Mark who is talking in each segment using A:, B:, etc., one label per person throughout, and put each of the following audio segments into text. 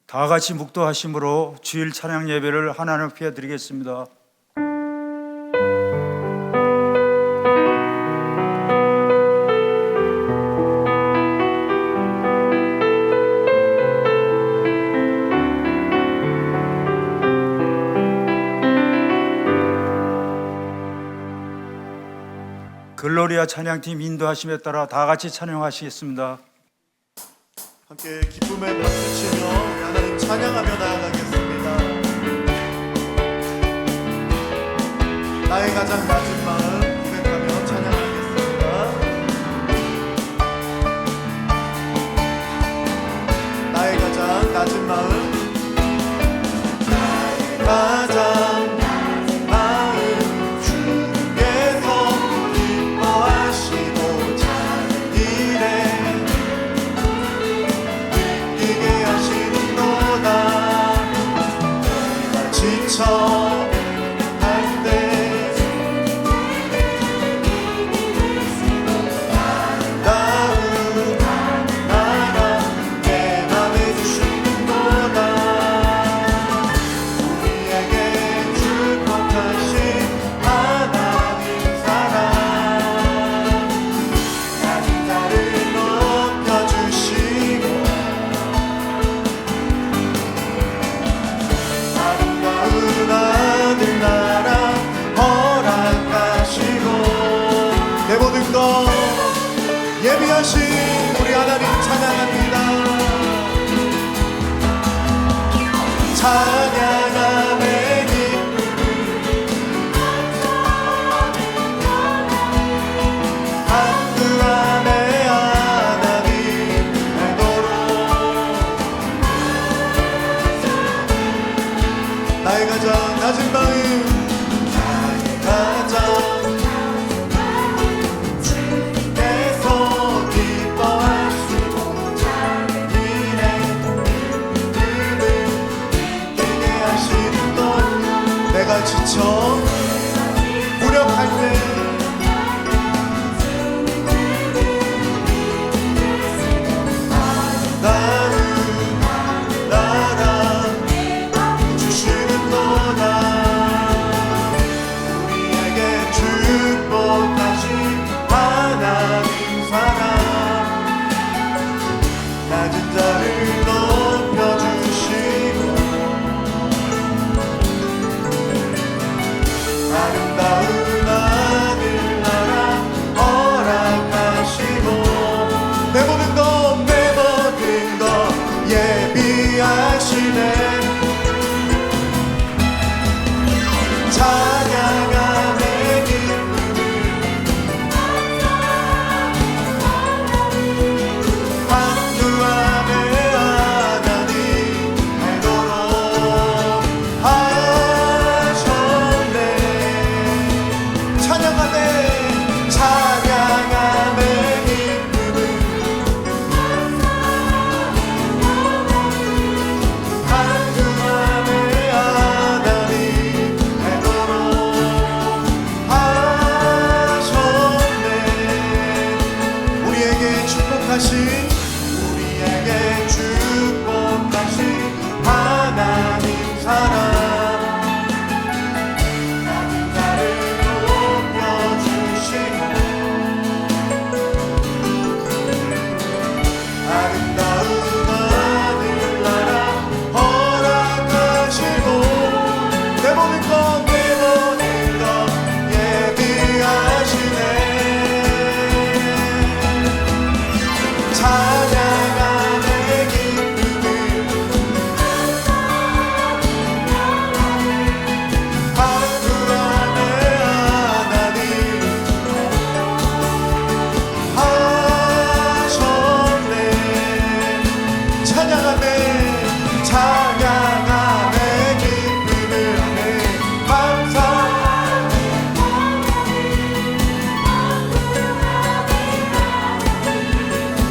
A: 다 같이 묵도하심으로 주일 찬양 예배를 하나님 앞에 드리겠습니다. 글로리아 찬양팀 인도하심에 따라 다 같이 찬양하시겠습니다.
B: 함께 기쁨의 박수치며 하나님 찬양하며 나아가겠습니다. 나의 가장 낮은 마음 고백하며 찬양하겠습니다. 나의 가장 낮은 마음, 나의 가장 낮은 마음 주께서 기뻐하시고 작은 일에 할 때 아름다운 나라 내 맘에 주시는도다. 우리에게 축복하신 하나님 사랑, 낮은 자를 높여주시고 아름다운 아들 나라 허락하시고 내 모든 것 예비하신 우리 하나님 찬양합니다. 찬양함의 기쁨을 한두함의 하나님 알도록 나의 가장 낮은 마음, 나의 가장 주께서 기뻐하시고 작은 일에 기쁨을 느끼게 하시는 것. 내가 지쳐 무력할 때 아름다운 나라 주시는도다. 우리에게 축복하신 하나님 사랑, 낮은 자를 높여주시고 아름다운 아들 나라 허락하시고 내 모든 것 내 모든 것 예비하시네. 찬양함의 기쁨을 한두함의 하나님 알도록 하셨네. 찬양함의 찬양함의 기쁨을 한두함의 하나님 우리에게 축복하신 하나님 사랑, 낮은 자를 높여주시고 아름다운 아들 나라 허락하시고 내 모든 것 내 모든 것 예비하시네. 찬양함의 기쁨을 한두함의 하나님 하셨네. 찬양함의 기쁨을 감사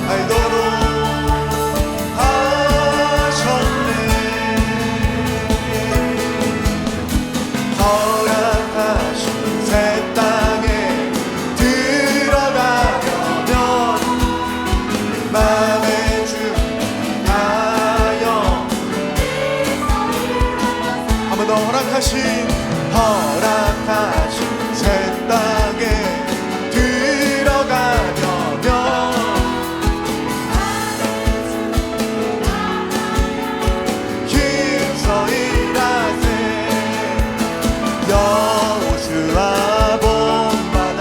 B: 알도록 허락하신 새 땅에 들어가려면 맘에 준비하여 허락하신 새 땅에 들어가려면 힘써 일하세. 여호수아 본받아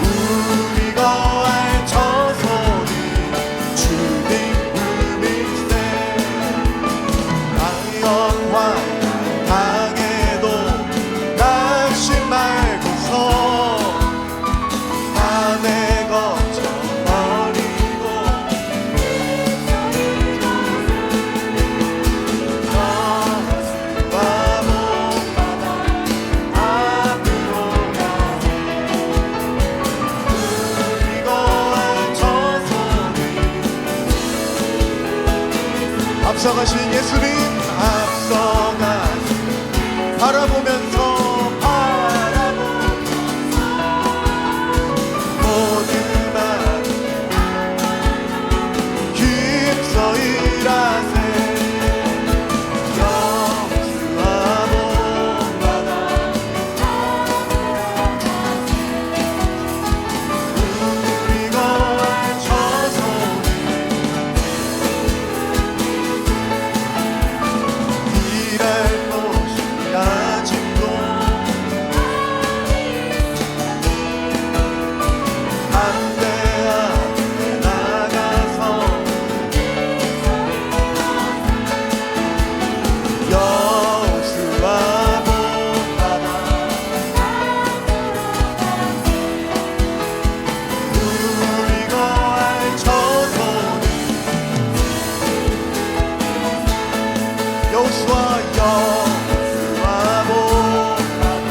B: 우리 거할 처소니 주님 품일세. 영화 당해도 낙심 말고서 밤에 거쳐버리고 여호수아 본받아 앞으로 가세. 우리 거할 처소니 앞서가신 예수님 앞서가시 바라보면서 모두만 힘써 일하세. 여호수아 본받아 우리 거할 처소니 일할 곳이 아직도 안대하게 나가서 여호수아 본받아 우리 거할 처소니 여호수아 본받아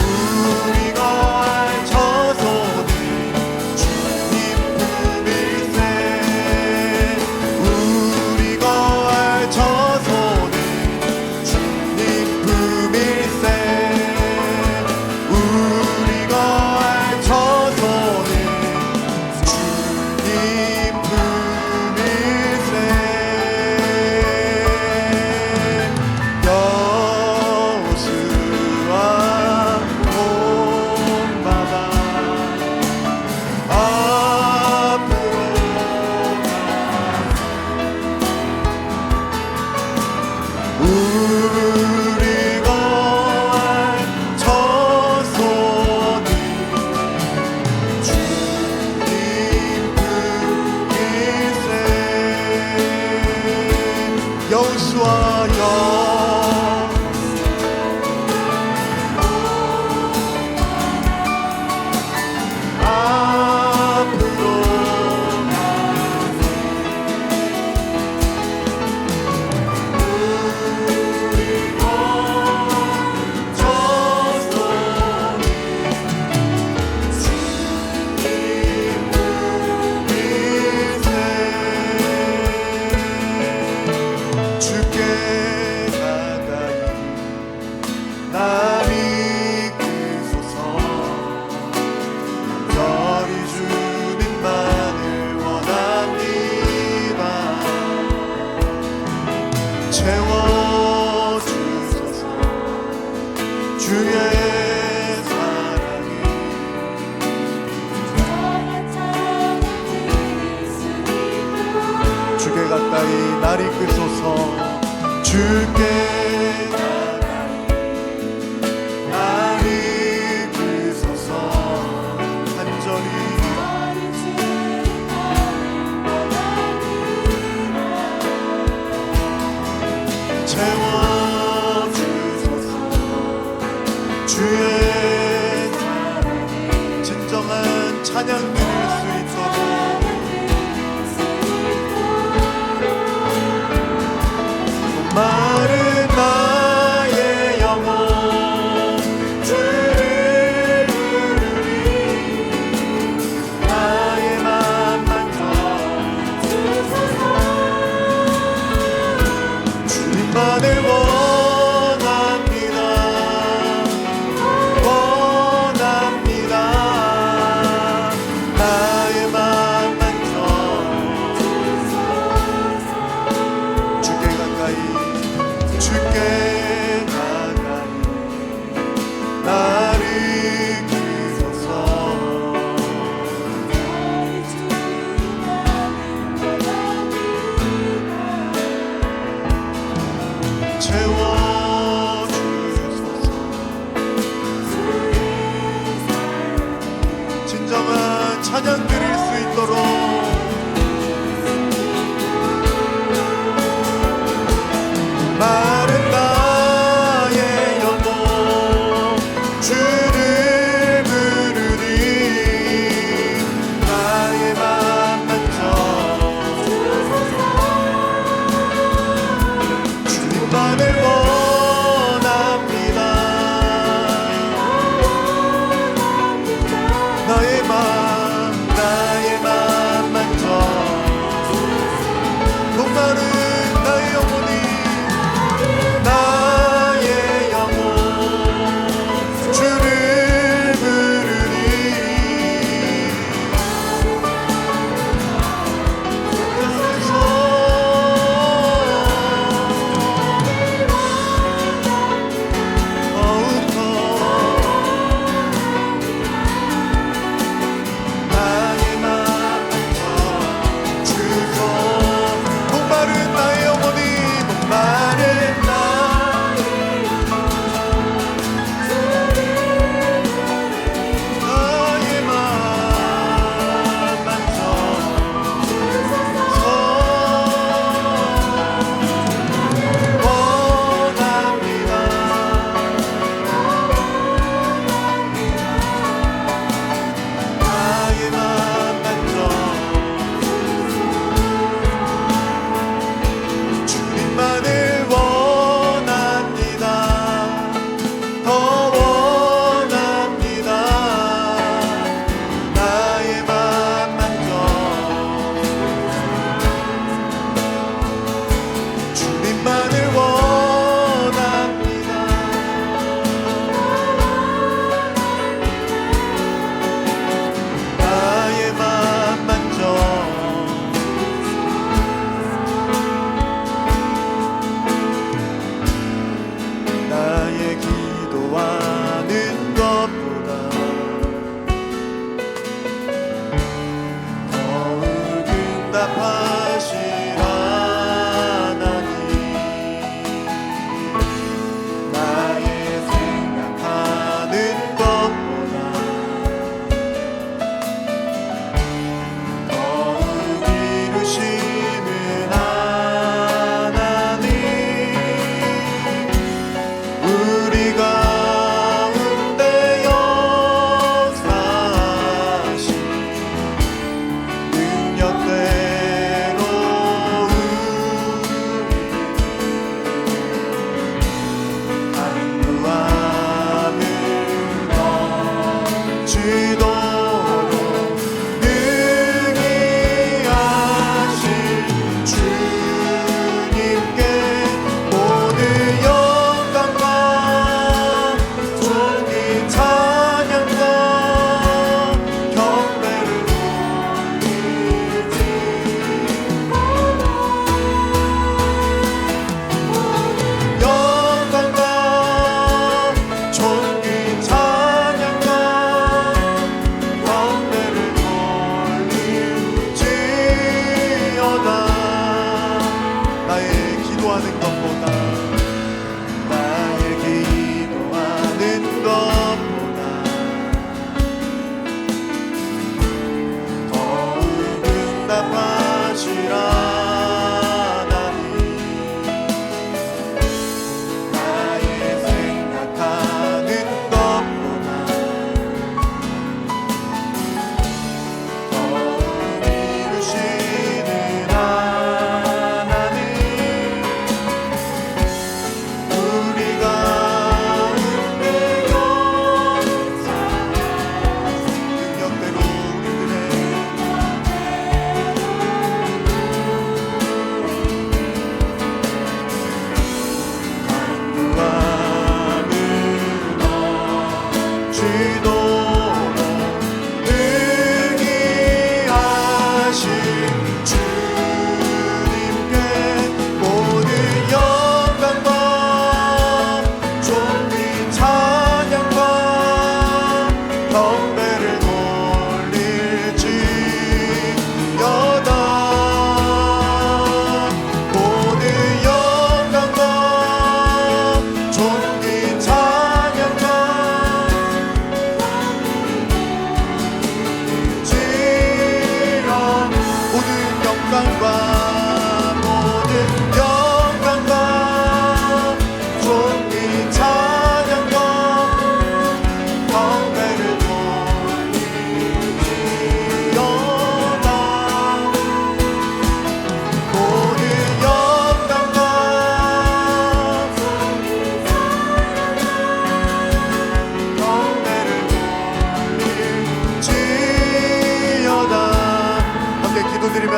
B: 우리 거할 처소니 주님 품일세. 우리 거할 처소니 주님 품일세. 우리 거할 처소니 주님 품일세. 여호수아 본받아 앞으로 우리 거할 처소니 주님 품일세. 여호수아 앞으로 우리 거할 처소니 주님 품일세. 주께 가까이 날 이끄소서. 저리 주님만을 원합니다. 채워주소서. 주의 사랑이 주께 가까이 날 이끄소서. 주께 가까이 날 이끄소서. 간절히 채워주소서. 주의 사랑이 진정한 찬양 드릴 수 있도록 마른 나의 영혼 주를 부르리. 나의 맘 만져주소서. 주님만을 원합니다. 원합니다.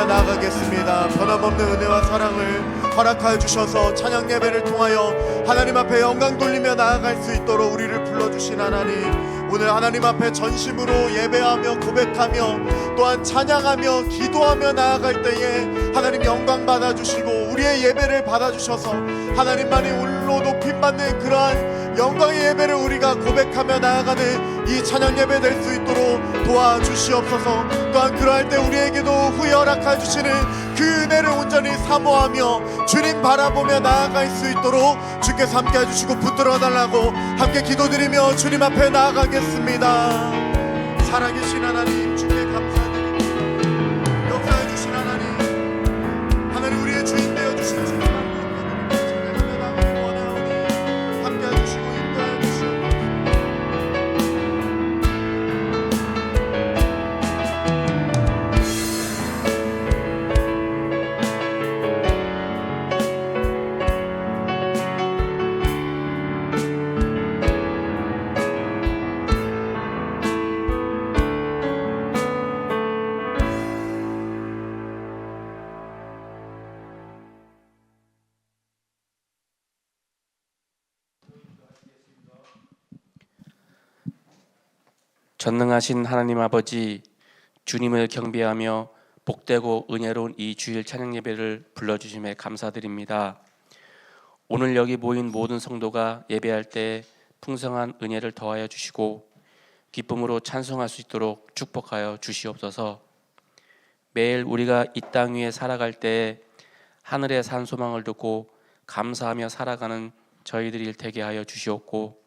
B: 나아가겠습니다. 변함없는 은혜와 사랑을 허락하여 주셔서 찬양 예배를 통하여 하나님 앞에 영광 돌리며 나아갈 수 있도록 우리를 불러주신 하나님, 오늘 하나님 앞에 전심으로 예배하며 고백하며 또한 찬양하며 기도하며 나아갈 때에 하나님 영광 받아주시고 우리의 예배를 받아주셔서 하나님만이 홀로 높임받는 그러한 영광의 예배를 우리가 고백하며 나아가는 이 찬양 예배 될 수 있도록 도와주시옵소서. 또한 그러할 때 우리에게도 후에 허락해 주시는 그 은혜를 온전히 사모하며 주님 바라보며 나아갈 수 있도록 주께서 함께 해주시고 붙들어 달라고 함께 기도드리며 주님 앞에 나아가겠습니다. 살아계신 하나님 주께 감사드립니다. 역사해 주신 하나님, 하나님 우리의 주인 되어 주신 주님 찬양하며 나아가길 원하오니 함께 해주시고 인도하여 주시옵소서.
C: 전능하신 하나님 아버지, 주님을 경배하며 복되고 은혜로운 이 주일 찬양 예배를 불러주심에 감사드립니다. 오늘 여기 모인 모든 성도가 예배할 때 풍성한 은혜를 더하여 주시고 기쁨으로 찬송할 수 있도록 축복하여 주시옵소서. 매일 우리가 이 땅 위에 살아갈 때 하늘의 산 소망을 두고 감사하며 살아가는 저희들이 되게 하여 주시옵고,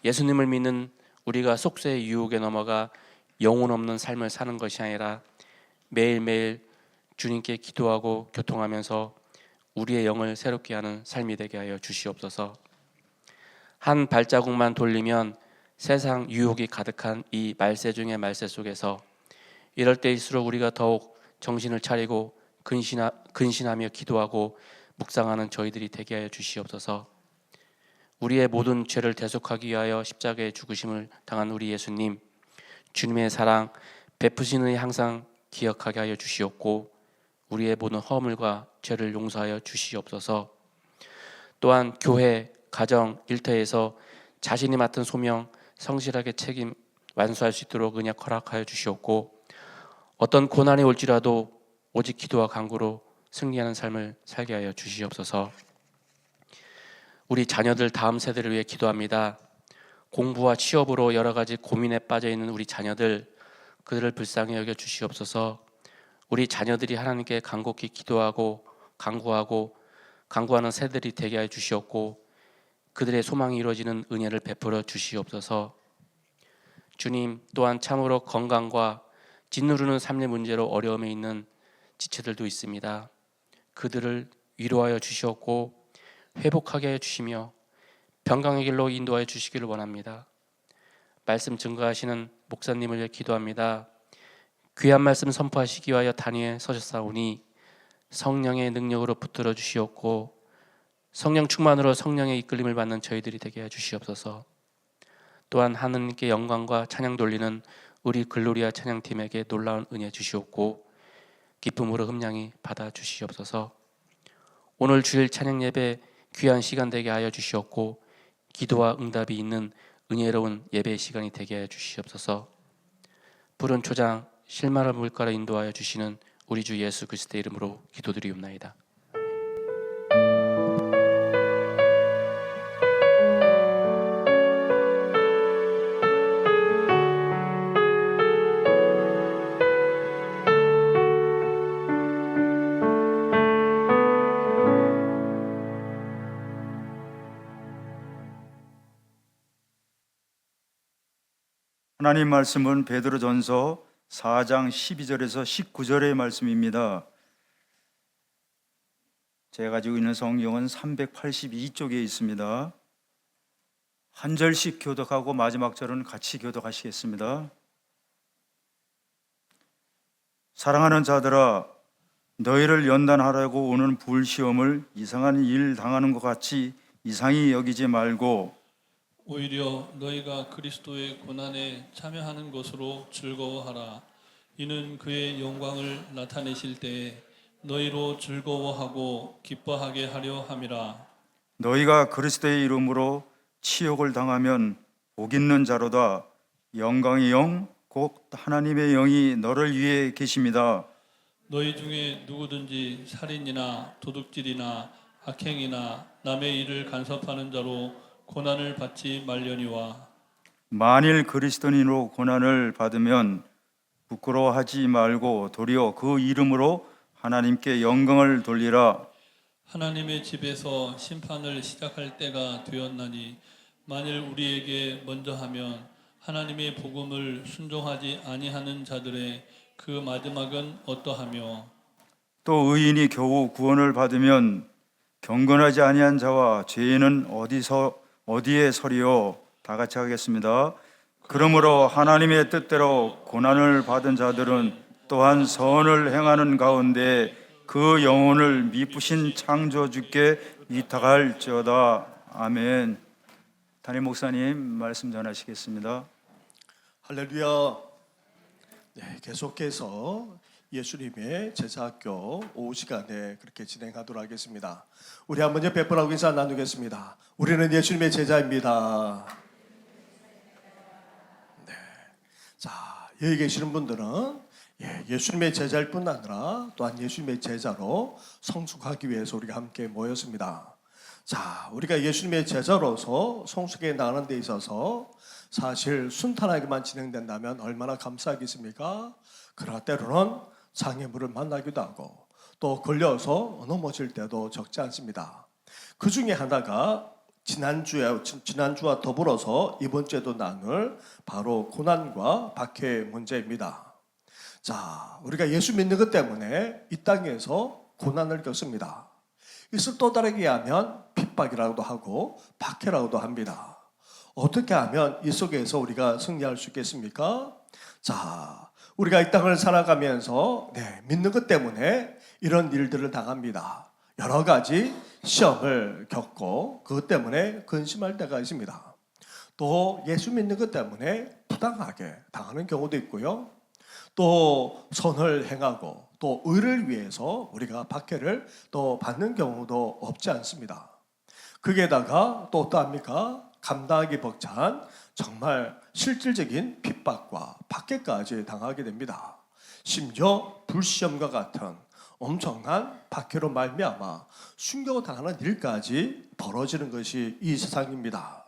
C: 예수님을 믿는 우리가 속세의 유혹에 넘어가 영혼 없는 삶을 사는 것이 아니라 매일매일 주님께 기도하고 교통하면서 우리의 영을 새롭게 하는 삶이 되게 하여 주시옵소서. 한 발자국만 돌리면 세상 유혹이 가득한 이 말세 중의 말세 속에서 이럴 때일수록 우리가 더욱 정신을 차리고 근신하며 기도하고 묵상하는 저희들이 되게 하여 주시옵소서. 우리의 모든 죄를 대속하기 위하여 십자가에 죽으심을 당한 우리 예수님, 주님의 사랑 베푸신 은혜 항상 기억하게 하여 주시옵고 우리의 모든 허물과 죄를 용서하여 주시옵소서. 또한 교회, 가정, 일터에서 자신이 맡은 소명 성실하게 책임 완수할 수 있도록 은혜 허락하여 주시옵고, 어떤 고난이 올지라도 오직 기도와 간구로 승리하는 삶을 살게 하여 주시옵소서. 우리 자녀들 다음 세대를 위해 기도합니다. 공부와 취업으로 여러 가지 고민에 빠져 있는 우리 자녀들, 그들을 불쌍히 여겨 주시옵소서. 우리 자녀들이 하나님께 간곡히 기도하고 간구하는 세대들이 되게 하여 주시옵고 그들의 소망이 이루어지는 은혜를 베풀어 주시옵소서. 주님, 또한 참으로 건강과 짓누르는 삶의 문제로 어려움에 있는 지체들도 있습니다. 그들을 위로하여 주시옵고 회복하게 해주시며 평강의 길로 인도하여 주시기를 원합니다. 말씀 증거하시는 목사님을 위해 기도합니다. 귀한 말씀 선포하시기 위하여 단위에 서셨사오니 성령의 능력으로 붙들어 주시옵고 성령 충만으로 성령의 이끌림을 받는 저희들이 되게 해주시옵소서. 또한 하느님께 영광과 찬양 돌리는 우리 글로리아 찬양팀에게 놀라운 은혜 주시옵고 기쁨으로 흠량히 받아 주시옵소서. 오늘 주일 찬양 예배 귀한 시간 되게 하여 주시옵고 기도와 응답이 있는 은혜로운 예배의 시간이 되게 하여 주시옵소서. 푸른 초장 실마를 물가로 인도하여 주시는 우리 주 예수 그리스도의 이름으로 기도드리옵나이다.
A: 하나님 말씀은 베드로전서 4장 12절에서 19절의 말씀입니다. 제가 가지고 있는 성경은 382쪽에 있습니다. 한 절씩 교독하고 마지막 절은 같이 교독하시겠습니다. 사랑하는 자들아, 너희를 연단하라고 오는 불시험을 이상한 일 당하는 것 같이 이상히 여기지 말고
D: 오히려 너희가 그리스도의 고난에 참여하는 것으로 즐거워하라. 이는 그의 영광을 나타내실 때에 너희로 즐거워하고 기뻐하게 하려 함이라.
A: 너희가 그리스도의 이름으로 치욕을 당하면 복 있는 자로다. 영광의 영 곧 하나님의 영이 너를 위해 계십니다.
D: 너희 중에 누구든지 살인이나 도둑질이나 악행이나 남의 일을 간섭하는 자로 고난을 받지 말려니와.
A: 만일 그리스도인으로 고난을 받으면 부끄러워하지 말고 도리어 그 이름으로 하나님께 영광을 돌리라.
D: 하나님의 집에서 심판을 시작할 때가 되었나니 만일 우리에게 먼저 하면 하나님의 복음을 순종하지 아니하는 자들의 그 마지막은 어떠하며.
A: 또 의인이 겨우 구원을 받으면 경건하지 아니한 자와 죄인은 어디에 서리요? 다 같이 하겠습니다. 그러므로 하나님의 뜻대로 고난을 받은 자들은 또한 선을 행하는 가운데 그 영혼을 미쁘신 창조주께 위탁할지어다. 아멘. 담임 목사님 말씀 전하시겠습니다.
E: 할렐루야. 네, 계속해서 예수님의 제자학교 오후 시간에 그렇게 진행하도록 하겠습니다. 우리 한번 옆에 분하고 인사 나누겠습니다. 우리는 예수님의 제자입니다. 네. 자, 여기 계시는 분들은 예수님의 제자일 뿐 아니라 또한 예수님의 제자로 성숙하기 위해서 우리가 함께 모였습니다. 자, 우리가 예수님의 제자로서 성숙해 나가는 데 있어서 사실 순탄하게만 진행된다면 얼마나 감사하겠습니까? 그러나 때로는 장애물을 만나기도 하고 또 걸려서 넘어질 때도 적지 않습니다. 그 중에 하나가 지난주와 더불어서 이번 주에도 나눌 바로 고난과 박해의 문제입니다. 자, 우리가 예수 믿는 것 때문에 이 땅에서 고난을 겪습니다. 이것을 또 다르게 하면 핍박이라고도 하고 박해라고도 합니다. 어떻게 하면 이 속에서 우리가 승리할 수 있겠습니까? 자, 우리가 이 땅을 살아가면서 믿는 것 때문에 이런 일들을 당합니다. 여러 가지 시험을 겪고 그것 때문에 근심할 때가 있습니다. 또 예수 믿는 것 때문에 부당하게 당하는 경우도 있고요. 또 선을 행하고 또 의를 위해서 우리가 박해를 또 받는 경우도 없지 않습니다. 거기에다가 또 어떠합니까? 감당하기 벅찬 정말 실질적인 핍박과 박해까지 당하게 됩니다. 심지어 불시험과 같은 엄청난 박해로 말미암아 순교당하는 일까지 벌어지는 것이 이 세상입니다.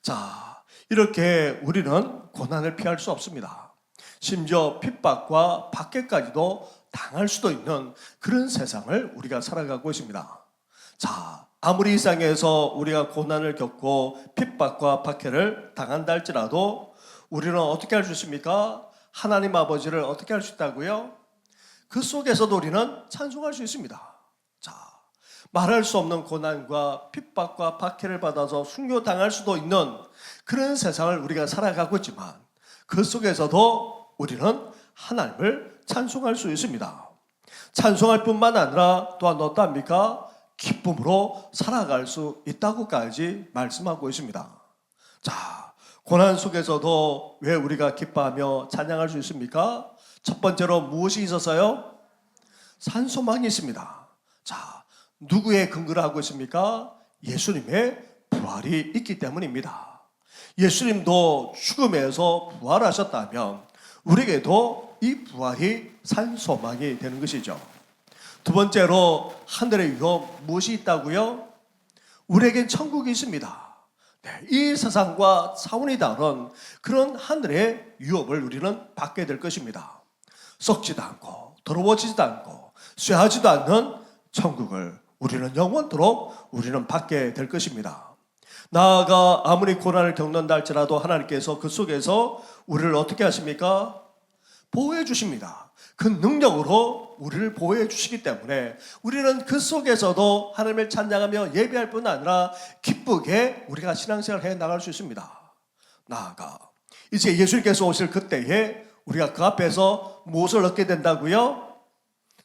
E: 자, 이렇게 우리는 고난을 피할 수 없습니다. 심지어 핍박과 박해까지도 당할 수도 있는 그런 세상을 우리가 살아가고 있습니다. 자, 아무리 이 세상에서 우리가 고난을 겪고 핍박과 박해를 당한다 할지라도 우리는 어떻게 할 수 있습니까? 하나님 아버지를 어떻게 할 수 있다고요? 그 속에서도 우리는 찬송할 수 있습니다. 자, 말할 수 없는 고난과 핍박과 박해를 받아서 순교당할 수도 있는 그런 세상을 우리가 살아가고 있지만 그 속에서도 우리는 하나님을 찬송할 수 있습니다. 찬송할 뿐만 아니라 또한 어떠합니까? 기쁨으로 살아갈 수 있다고까지 말씀하고 있습니다. 자, 고난 속에서도 왜 우리가 기뻐하며 찬양할 수 있습니까? 첫 번째로 무엇이 있어서요? 산소망이 있습니다. 자, 누구의 근거를 하고 있습니까? 예수님의 부활이 있기 때문입니다. 예수님도 죽음에서 부활하셨다면 우리에게도 이 부활이 산소망이 되는 것이죠. 두 번째로 하늘의 유업 무엇이 있다고요? 우리에겐 천국이 있습니다. 이 세상과 차원이 다른 그런 하늘의 유업을 우리는 받게 될 것입니다. 썩지도 않고 더러워지지도 않고 쇠하지도 않는 천국을 우리는 영원토록 우리는 받게 될 것입니다. 나아가 아무리 고난을 겪는다 할지라도 하나님께서 그 속에서 우리를 어떻게 하십니까? 보호해 주십니다. 그 능력으로 우리를 보호해 주시기 때문에 우리는 그 속에서도 하나님을 찬양하며 예배할 뿐 아니라 기쁘게 우리가 신앙생활을 해 나갈 수 있습니다. 나아가 이제 예수님께서 오실 그때에 우리가 그 앞에서 무엇을 얻게 된다고요?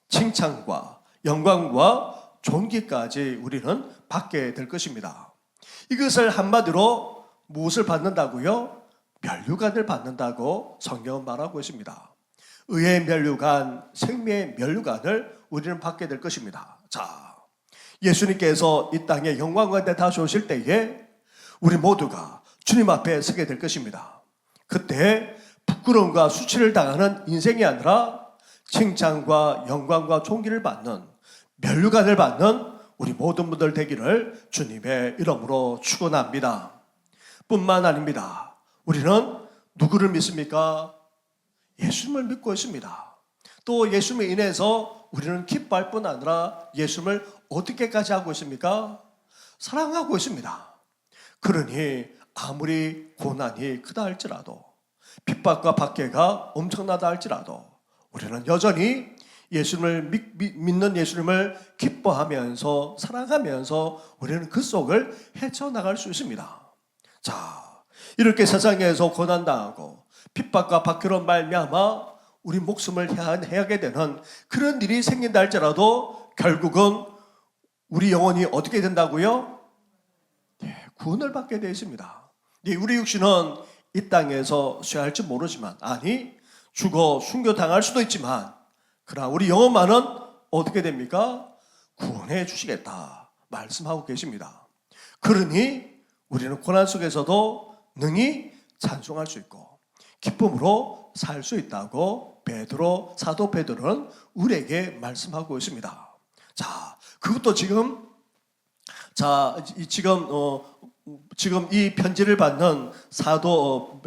E: 칭찬과 영광과 존귀까지 우리는 받게 될 것입니다. 이것을 한마디로 무엇을 받는다고요? 면류관을 받는다고 성경은 말하고 있습니다. 의의 면류관, 생명의 면류관을 우리는 받게 될 것입니다. 자, 예수님께서 이 땅에 영광 가운데 다시 오실 때에 우리 모두가 주님 앞에 서게 될 것입니다. 그때 부끄러움과 수치를 당하는 인생이 아니라 칭찬과 영광과 존귀를 받는, 면류관을 받는 우리 모든 분들 되기를 주님의 이름으로 축원합니다. 뿐만 아닙니다. 우리는 누구를 믿습니까? 예수님을 믿고 있습니다. 또 예수님에 인해서 우리는 기뻐할 뿐 아니라 예수님을 어떻게까지 하고 있습니까? 사랑하고 있습니다. 그러니 아무리 고난이 크다 할지라도, 핍박과 박해가 엄청나다 할지라도 우리는 여전히 예수님을 믿는 예수님을 기뻐하면서 사랑하면서 우리는 그 속을 헤쳐나갈 수 있습니다. 자, 이렇게 세상에서 고난당하고 핍박과 박해로 말미암아 우리 목숨을 해하게 되는 그런 일이 생긴다 할지라도 결국은 우리 영혼이 어떻게 된다고요? 구원을 받게 되어 있습니다. 우리 육신은 이 땅에서 쇠할지 모르지만, 아니 죽어 순교당할 수도 있지만, 그러나 우리 영혼만은 어떻게 됩니까? 구원해 주시겠다 말씀하고 계십니다. 그러니 우리는 고난 속에서도 능히 찬송할 수 있고 기쁨으로 살 수 있다고 사도 베드로는 우리에게 말씀하고 있습니다. 자, 그것도 지금 이 편지를 받는 사도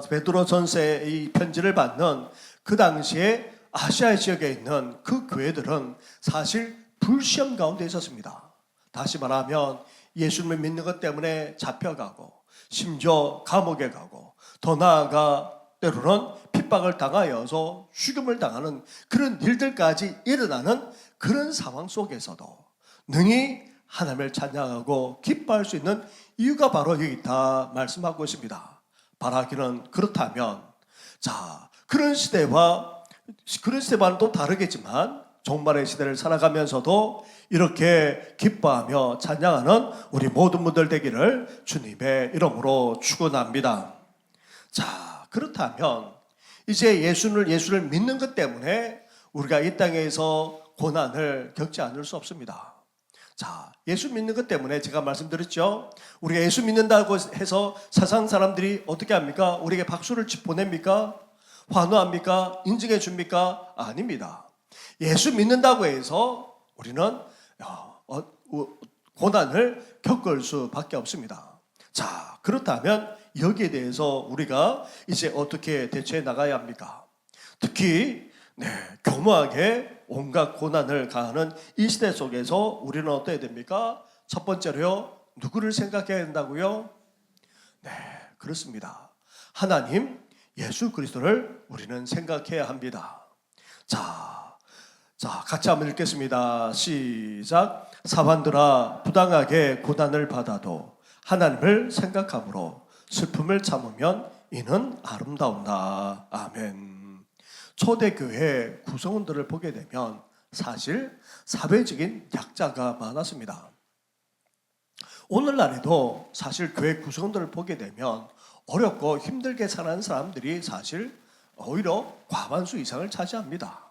E: 베드로전서의 이 편지를 받는 그 당시에 아시아 지역에 있는 그 교회들은 사실 불시험 가운데 있었습니다. 다시 말하면 예수님을 믿는 것 때문에 잡혀가고 심지어 감옥에 가고 더 나아가 때로는 핍박을 당하여서 죽임을 당하는 그런 일들까지 일어나는 그런 상황 속에서도 능히 하나님을 찬양하고 기뻐할 수 있는 이유가 바로 여기 있다 말씀하고 있습니다. 바라기는 그렇다면, 자, 그런 시대와는 또 다르겠지만 종말의 시대를 살아가면서도 이렇게 기뻐하며 찬양하는 우리 모든 분들 되기를 주님의 이름으로 축원합니다. 자, 그렇다면 이제 예수를 믿는 것 때문에 우리가 이 땅에서 고난을 겪지 않을 수 없습니다. 자, 예수 믿는 것 때문에 제가 말씀드렸죠. 우리가 예수 믿는다고 해서 세상 사람들이 어떻게 합니까? 우리에게 박수를 보냅니까? 환호합니까? 인정해 줍니까? 아닙니다. 예수 믿는다고 해서 우리는 고난을 겪을 수밖에 없습니다. 자, 그렇다면 여기에 대해서 우리가 이제 어떻게 대처해 나가야 합니까? 특히 교묘하게 온갖 고난을 가하는 이 시대 속에서 우리는 어떻게 됩니까? 첫 번째로요, 누구를 생각해야 된다고요? 네, 그렇습니다. 하나님, 예수 그리스도를 우리는 생각해야 합니다. 자, 같이 한번 읽겠습니다. 시작. 사반들아, 부당하게 고난을 받아도 하나님을 생각함으로 슬픔을 참으면 이는 아름다운다. 아멘. 초대교회 구성원들을 보게 되면 사실 사회적인 약자가 많았습니다. 오늘날에도 사실 교회 구성원들을 보게 되면 어렵고 힘들게 사는 사람들이 사실 오히려 과반수 이상을 차지합니다.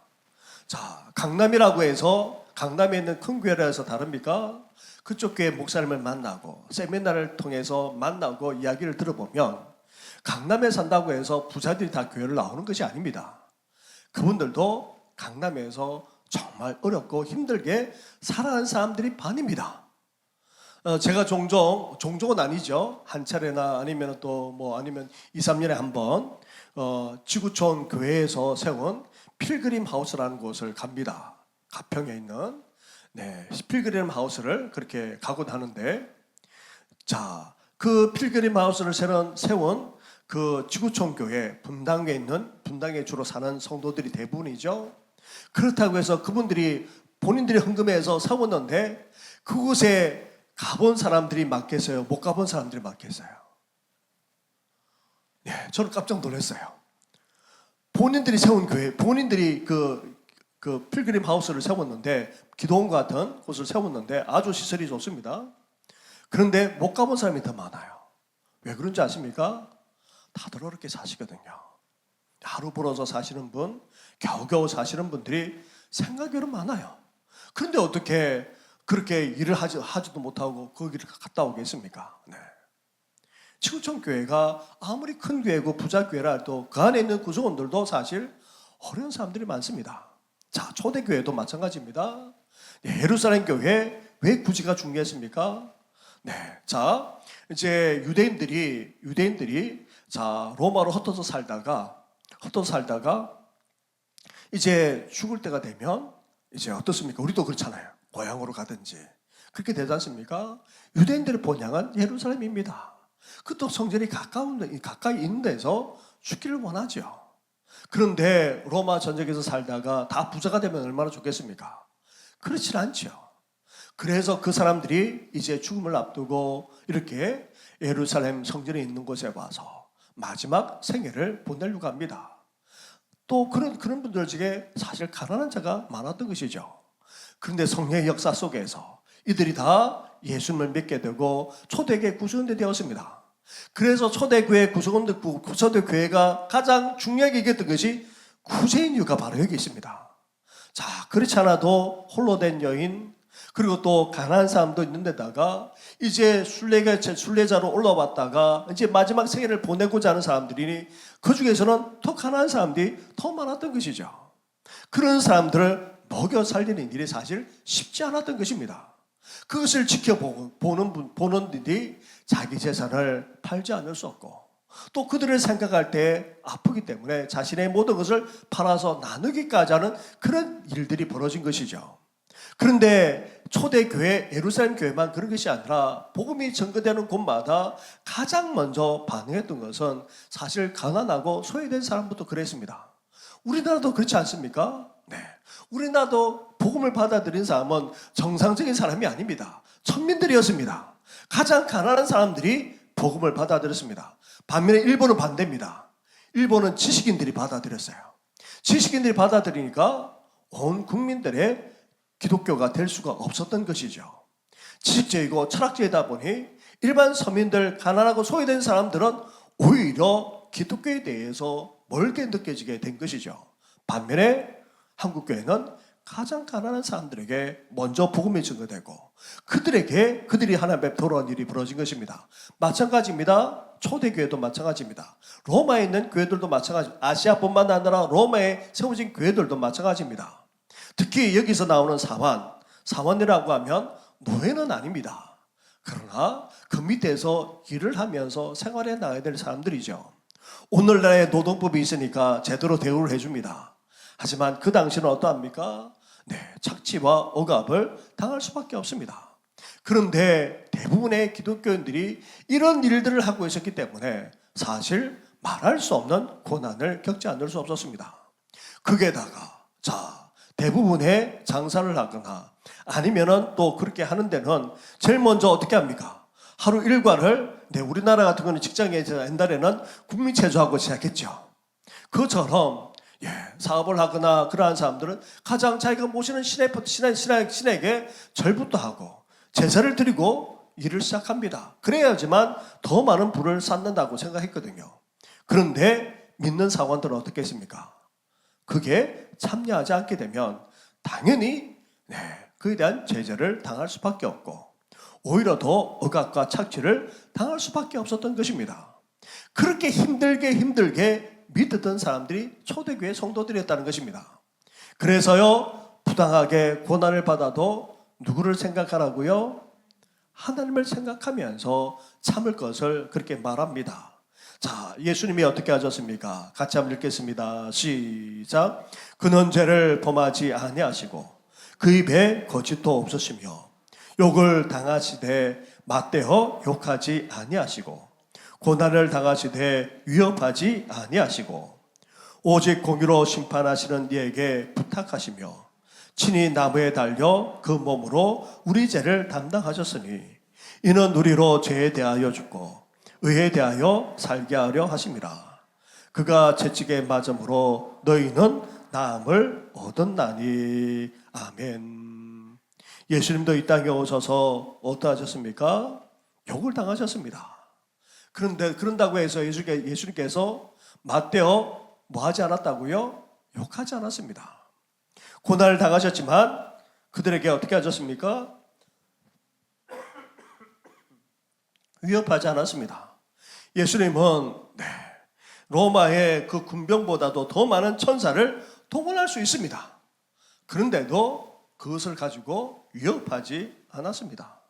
E: 자, 강남이라고 해서 강남에 있는 큰 교회라 해서 다릅니까? 그쪽 교회 목사님을 만나고 세미나를 통해서 만나고 이야기를 들어보면 강남에 산다고 해서 부자들이 다 교회를 나오는 것이 아닙니다. 그분들도 강남에서 정말 어렵고 힘들게 살아가는 사람들이 반입니다. 제가 종종은 아니죠. 한 차례나 아니면 아니면 2, 3년에 한 번 지구촌 교회에서 세운 필그림 하우스라는 곳을 갑니다. 가평에 있는 필그림 하우스를 그렇게 가곤 하는데, 자, 그 필그림 하우스를 세운 그 지구촌 교회 분당에 주로 사는 성도들이 대부분이죠. 그렇다고 해서 그분들이 본인들이 헌금해서 세웠는데 그곳에 가본 사람들이 많겠어요? 못 가본 사람들이 많겠어요? 저는 깜짝 놀랐어요. 본인들이 세운 교회, 본인들이 그 필그림 하우스를 세웠는데, 기도원 같은 곳을 세웠는데 아주 시설이 좋습니다. 그런데 못 가본 사람이 더 많아요. 왜 그런지 아십니까? 다들 어렵게 사시거든요. 하루 벌어서 사시는 분, 겨우겨우 사시는 분들이 생각외로 많아요. 그런데 어떻게 그렇게 일을 하지도 못하고 거기를 갔다 오겠습니까? 네. 지구촌 교회가 아무리 큰 교회고 부자 교회라 해도 그 안에 있는 구성원들도 사실 어려운 사람들이 많습니다. 자, 초대교회도 마찬가지입니다. 네, 예루살렘 교회 왜 구지가 중요했습니까? 네, 자, 이제 유대인들이 자, 로마로 흩어져 살다가 이제 죽을 때가 되면 이제 어떻습니까? 우리도 그렇잖아요. 고향으로 가든지 그렇게 되지 않습니까? 유대인들의 본향은 예루살렘입니다. 그것도 성전이 가까이 있는 데서 죽기를 원하죠. 그런데 로마 전역에서 살다가 다 부자가 되면 얼마나 좋겠습니까? 그렇지 않죠. 그래서 그 사람들이 이제 죽음을 앞두고 이렇게 예루살렘 성전에 있는 곳에 와서 마지막 생애를 보내려고 합니다. 또 그런 분들 중에 사실 가난한 자가 많았던 것이죠. 그런데 성령의 역사 속에서 이들이 다 예수님을 믿게 되고 초대교회 구성원들이 되었습니다. 그래서 초대교회가 가장 중요하게 여겼던 것이 구제인 이유가 바로 여기 있습니다. 자, 그렇지 않아도 홀로 된 여인, 그리고 또 가난한 사람도 있는데다가 이제 순례자로 올라왔다가 이제 마지막 생애를 보내고자 하는 사람들이니 그 중에서는 더 가난한 사람들이 더 많았던 것이죠. 그런 사람들을 먹여 살리는 일이 사실 쉽지 않았던 것입니다. 그것을 지켜보는 분들이 자기 재산을 팔지 않을 수 없고 또 그들을 생각할 때 아프기 때문에 자신의 모든 것을 팔아서 나누기까지 하는 그런 일들이 벌어진 것이죠. 그런데 초대교회 예루살렘 교회만 그런 것이 아니라 복음이 전거되는 곳마다 가장 먼저 반응했던 것은 사실 가난하고 소외된 사람부터 그랬습니다. 우리나라도 그렇지 않습니까? 네. 우리나라도 복음을 받아들인 사람은 정상적인 사람이 아닙니다. 천민들이었습니다. 가장 가난한 사람들이 복음을 받아들였습니다. 반면에 일본은 반대입니다. 일본은 지식인들이 받아들였어요. 지식인들이 받아들이니까 온 국민들의 기독교가 될 수가 없었던 것이죠. 지식적이고 철학적이다 보니 일반 서민들, 가난하고 소외된 사람들은 오히려 기독교에 대해서 멀게 느껴지게 된 것이죠. 반면에 한국교회는 가장 가난한 사람들에게 먼저 복음이 전거되고 그들이 하나님 앞에 돌아온 일이 벌어진 것입니다. 마찬가지입니다. 초대교회도 마찬가지입니다. 로마에 있는 교회들도 마찬가지입니다. 아시아뿐만 아니라 로마에 세워진 교회들도 마찬가지입니다. 특히 여기서 나오는 사원이라고 하면 노예는 아닙니다. 그러나 그 밑에서 일을 하면서 생활해 나가야 될 사람들이죠. 오늘날의 노동법이 있으니까 제대로 대우를 해줍니다. 하지만 그 당시는 어떠합니까? 네, 착취와 억압을 당할 수밖에 없습니다. 그런데 대부분의 기독교인들이 이런 일들을 하고 있었기 때문에 사실 말할 수 없는 고난을 겪지 않을 수 없었습니다. 거기에다가 대부분의 장사를 하거나 아니면은 또 그렇게 하는 데는 제일 먼저 어떻게 합니까? 하루 일과를 우리나라 같은 경우는 직장에 옛날에는 국민체조하고 시작했죠. 그처럼 사업을 하거나 그러한 사람들은 가장 자기가 모시는 신에게 절부터 하고 제사를 드리고 일을 시작합니다. 그래야지만 더 많은 부를 쌓는다고 생각했거든요. 그런데 믿는 사원들은 어떻게 했습니까? 그게 참여하지 않게 되면 당연히 그에 대한 제재를 당할 수밖에 없고 오히려 더 억압과 착취를 당할 수밖에 없었던 것입니다. 그렇게 힘들게 믿었던 사람들이 초대교회 성도들이었다는 것입니다. 그래서요, 부당하게 고난을 받아도 누구를 생각하라고요? 하나님을 생각하면서 참을 것을 그렇게 말합니다. 자, 예수님이 어떻게 하셨습니까? 같이 한번 읽겠습니다. 시작. 그는 죄를 범하지 아니하시고 그 입에 거짓도 없으시며 욕을 당하시되 맞대어 욕하지 아니하시고 고난을 당하시되 위협하지 아니하시고 오직 공의로 심판하시는 이에게 부탁하시며 친히 나무에 달려 그 몸으로 우리 죄를 담당하셨으니 이는 우리로 죄에 대하여 죽고 의에 대하여 살게 하려 하심이라. 그가 채찍에 맞음으로 너희는 나음을 얻었나니. 아멘. 예수님도 이 땅에 오셔서 어떠하셨습니까? 욕을 당하셨습니다. 그런다고 해서 예수님께서 맞대어 뭐 하지 않았다고요? 욕하지 않았습니다. 고난을 당하셨지만 그들에게 어떻게 하셨습니까? 위협하지 않았습니다. 예수님은 로마의 그 군병보다도 더 많은 천사를 동원할 수 있습니다. 그런데도 그것을 가지고 위협하지 않았습니다.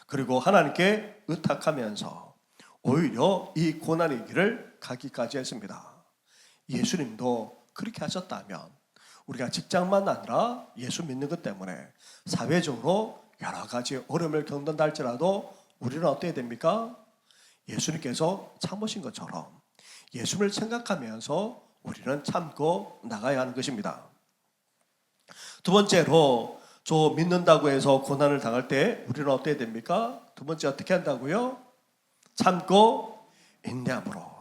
E: 그리고 하나님께 의탁하면서 오히려 이 고난의 길을 가기까지 했습니다. 예수님도 그렇게 하셨다면 우리가 직장만 아니라 예수 믿는 것 때문에 사회적으로 여러 가지 어려움을 겪는다 할지라도 우리는 어떻게 됩니까? 예수님께서 참으신 것처럼 예수님을 생각하면서 우리는 참고 나가야 하는 것입니다. 두 번째로 저 믿는다고 해서 고난을 당할 때 우리는 어떻게 됩니까? 두 번째 어떻게 한다고요? 참고 인내함으로.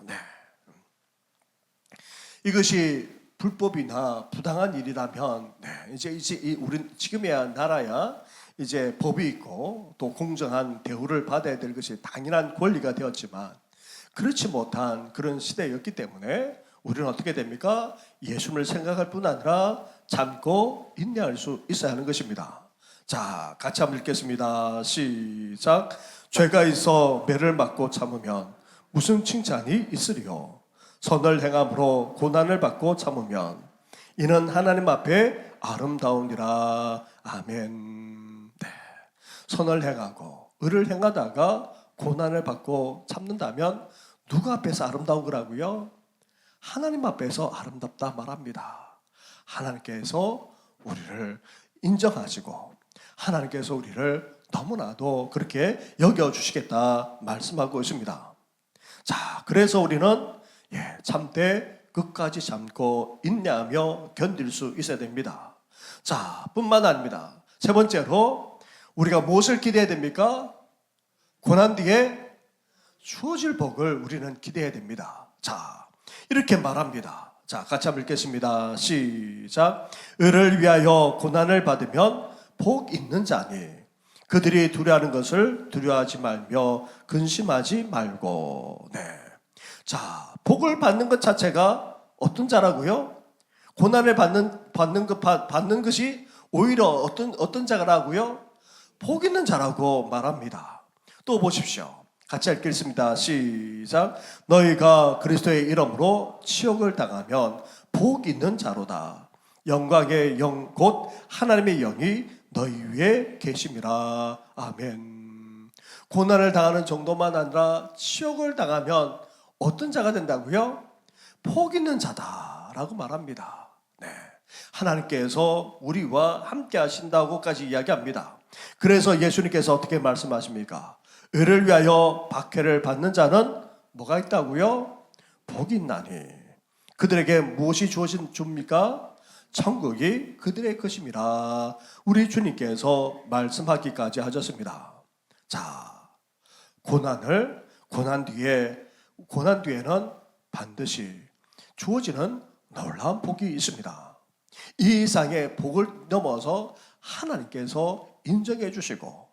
E: 이것이 불법이나 부당한 일이라면 이제 우리 지금이야 나라야 이제 법이 있고 또 공정한 대우를 받아야 될 것이 당연한 권리가 되었지만 그렇지 못한 그런 시대였기 때문에 우리는 어떻게 됩니까? 예수님을 생각할 뿐 아니라 참고 인내할 수 있어야 하는 것입니다. 자, 같이 한번 읽겠습니다. 시작. 죄가 있어 매를 맞고 참으면 무슨 칭찬이 있으리요? 선을 행함으로 고난을 받고 참으면 이는 하나님 앞에 아름다우니라. 아멘. 선을 행하고 의를 행하다가 고난을 받고 참는다면 누구 앞에서 아름다운 거라고요? 하나님 앞에서 아름답다 말합니다. 하나님께서 우리를 인정하시고 하나님께서 우리를 너무나도 그렇게 여겨주시겠다 말씀하고 있습니다. 자, 그래서 우리는 참되 끝까지 참고 인내하며 견딜 수 있어야 됩니다. 자, 뿐만 아닙니다. 세 번째로 우리가 무엇을 기대해야 됩니까? 고난 뒤에 주어질 복을 우리는 기대해야 됩니다. 자, 이렇게 말합니다. 자, 같이 한번 읽겠습니다. 시작. 의를 위하여 고난을 받으면 복 있는 자니 그들이 두려워하는 것을 두려워하지 말며 근심하지 말고. 자, 복을 받는 것 자체가 어떤 자라고요? 고난을 받는 것이 오히려 어떤 자라고요? 복 있는 자라고 말합니다. 또 보십시오. 같이 읽겠습니다. 시작. 너희가 그리스도의 이름으로 치욕을 당하면 복 있는 자로다. 영광의 영 곧 하나님의 영이 너희 위에 계심이라. 아멘. 고난을 당하는 정도만 아니라 치욕을 당하면 어떤 자가 된다고요? 복 있는 자다라고 말합니다. 하나님께서 우리와 함께 하신다고까지 이야기합니다. 그래서 예수님께서 어떻게 말씀하십니까? 의를 위하여 박해를 받는 자는 뭐가 있다고요? 복이 있나니 그들에게 무엇이 주어집니까? 천국이 그들의 것임이라. 우리 주님께서 말씀하기까지 하셨습니다. 자, 고난 뒤에는 반드시 주어지는 놀라운 복이 있습니다. 이 이상의 복을 넘어서 하나님께서 인정해 주시고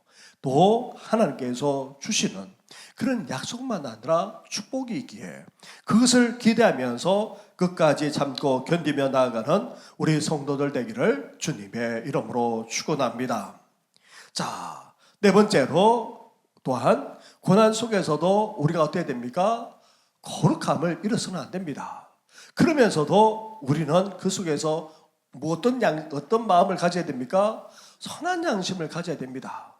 E: 또 하나님께서 주시는 그런 약속만 아니라 축복이 있기에 그것을 기대하면서 끝까지 참고 견디며 나아가는 우리 성도들 되기를 주님의 이름으로 축원합니다. 자, 네 번째로 또한 고난 속에서도 우리가 어떻게 됩니까? 거룩함을 잃어서는 안 됩니다. 그러면서도 우리는 그 속에서 어떤 마음을 가져야 됩니까? 선한 양심을 가져야 됩니다.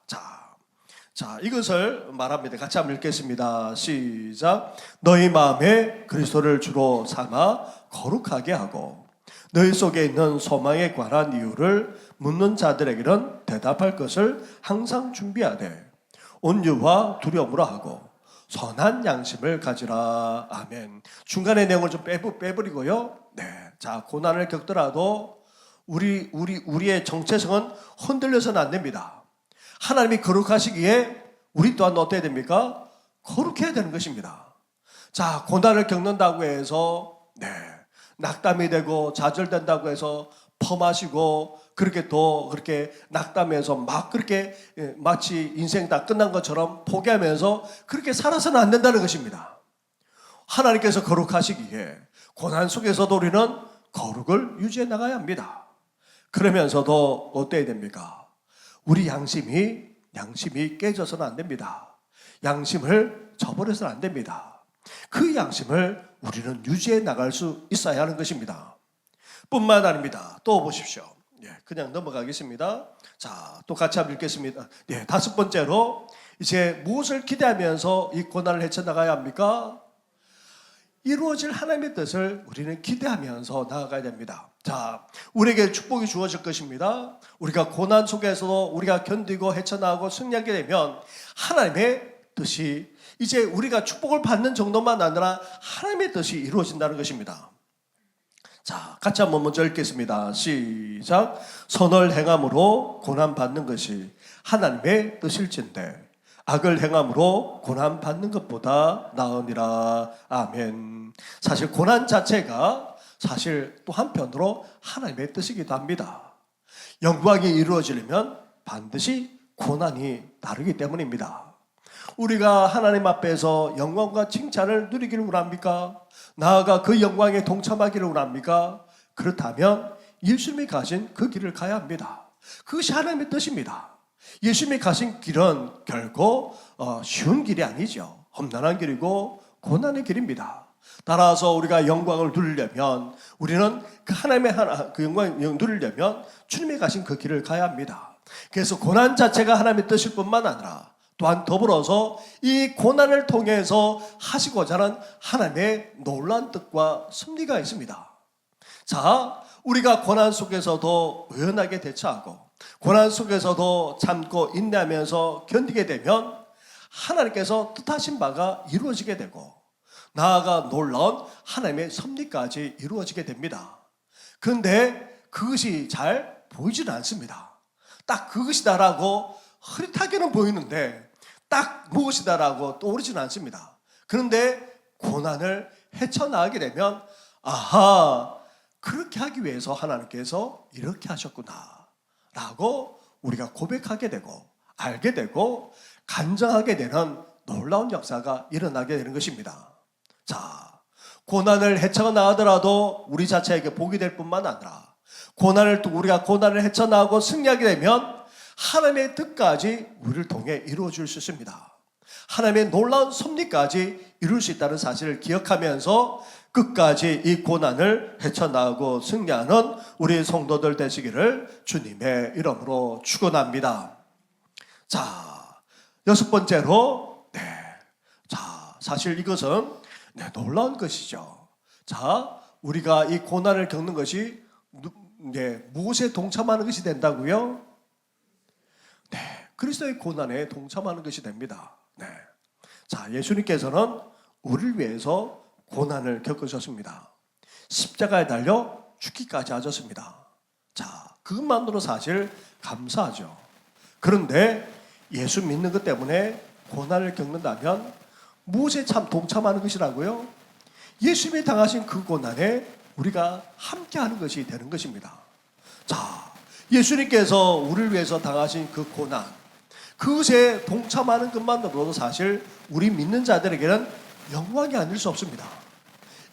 E: 자, 이것을 말합니다. 같이 한번 읽겠습니다. 시작. 너희 마음에 그리스도를 주로 삼아 거룩하게 하고 너희 속에 있는 소망에 관한 이유를 묻는 자들에게는 대답할 것을 항상 준비하되 온유와 두려움으로 하고 선한 양심을 가지라. 아멘. 중간의 내용을 좀 빼버리고요. 자, 고난을 겪더라도 우리의 정체성은 흔들려서는 안 됩니다. 하나님이 거룩하시기에 우리 또한 어떻게 됩니까? 거룩해야 되는 것입니다. 자, 고난을 겪는다고 해서 낙담이 되고 좌절된다고 해서 퍼마시고 그렇게 낙담해서 막 그렇게 마치 인생 다 끝난 것처럼 포기하면서 그렇게 살아서는 안 된다는 것입니다. 하나님께서 거룩하시기에 고난 속에서도 우리는 거룩을 유지해 나가야 합니다. 그러면서도 어때야 됩니까? 우리 양심이 깨져서는 안 됩니다. 양심을 저버려서는 안 됩니다. 그 양심을 우리는 유지해 나갈 수 있어야 하는 것입니다. 뿐만 아닙니다. 또 보십시오. 그냥 넘어가겠습니다. 자, 또 같이 한번 읽겠습니다. 다섯 번째로 이제 무엇을 기대하면서 이 고난을 헤쳐나가야 합니까? 이루어질 하나님의 뜻을 우리는 기대하면서 나아가야 됩니다. 자, 우리에게 축복이 주어질 것입니다. 우리가 고난 속에서도 우리가 견디고 헤쳐나가고 승리하게 되면 하나님의 뜻이 이제 우리가 축복을 받는 정도만 아니라 하나님의 뜻이 이루어진다는 것입니다. 자, 같이 한번 먼저 읽겠습니다. 시작. 선을 행함으로 고난 받는 것이 하나님의 뜻일진데 악을 행함으로 고난 받는 것보다 나으니라. 아멘. 사실 고난 자체가 사실 또 한편으로 하나님의 뜻이기도 합니다. 영광이 이루어지려면 반드시 고난이 다르기 때문입니다. 우리가 하나님 앞에서 영광과 칭찬을 누리기를 원합니까? 나아가 그 영광에 동참하기를 원합니까? 그렇다면 예수님이 가신 그 길을 가야 합니다. 그것이 하나님의 뜻입니다. 예수님이 가신 길은 결코 쉬운 길이 아니죠. 험난한 길이고 고난의 길입니다. 따라서 우리가 영광을 누리려면 우리는 그 하나님의 그 영광을 누리려면 주님이 가신 그 길을 가야 합니다. 그래서 고난 자체가 하나님의 뜻일 뿐만 아니라 또한 더불어서 이 고난을 통해서 하시고자 하는 하나님의 놀라운 뜻과 섭리가 있습니다. 자, 우리가 고난 속에서도 의연하게 대처하고 고난 속에서도 참고 인내하면서 견디게 되면 하나님께서 뜻하신 바가 이루어지게 되고 나아가 놀라운 하나님의 섭리까지 이루어지게 됩니다. 그런데 그것이 잘 보이지는 않습니다. 딱 그것이다라고 흐릿하게는 보이는데 딱 무엇이다라고 떠오르지는 않습니다. 그런데 고난을 헤쳐나가게 되면 아하, 그렇게 하기 위해서 하나님께서 이렇게 하셨구나 라고 우리가 고백하게 되고 알게 되고 간증하게 되는 놀라운 역사가 일어나게 되는 것입니다. 자, 고난을 헤쳐나가더라도 우리 자체에게 복이 될 뿐만 아니라 우리가 고난을 헤쳐나가고 승리하게 되면 하나님의 뜻까지 우리를 통해 이루어질 수 있습니다. 하나님의 놀라운 섭리까지 이룰 수 있다는 사실을 기억하면서 끝까지 이 고난을 헤쳐나가고 승리하는 우리 성도들 되시기를 주님의 이름으로 축원합니다. 자, 여섯 번째로 자, 사실 이것은 놀라운 것이죠. 자, 우리가 이 고난을 겪는 것이 무엇에 동참하는 것이 된다고요? 그리스도의 고난에 동참하는 것이 됩니다. 자, 예수님께서는 우리를 위해서 고난을 겪으셨습니다. 십자가에 달려 죽기까지 하셨습니다. 자, 그것만으로 사실 감사하죠. 그런데 예수 믿는 것 때문에 고난을 겪는다면 무엇에 참 동참하는 것이라고요? 예수님이 당하신 그 고난에 우리가 함께하는 것이 되는 것입니다. 자, 예수님께서 우리를 위해서 당하신 그 고난, 그것에 동참하는 것만으로도 사실 우리 믿는 자들에게는 영광이 아닐 수 없습니다.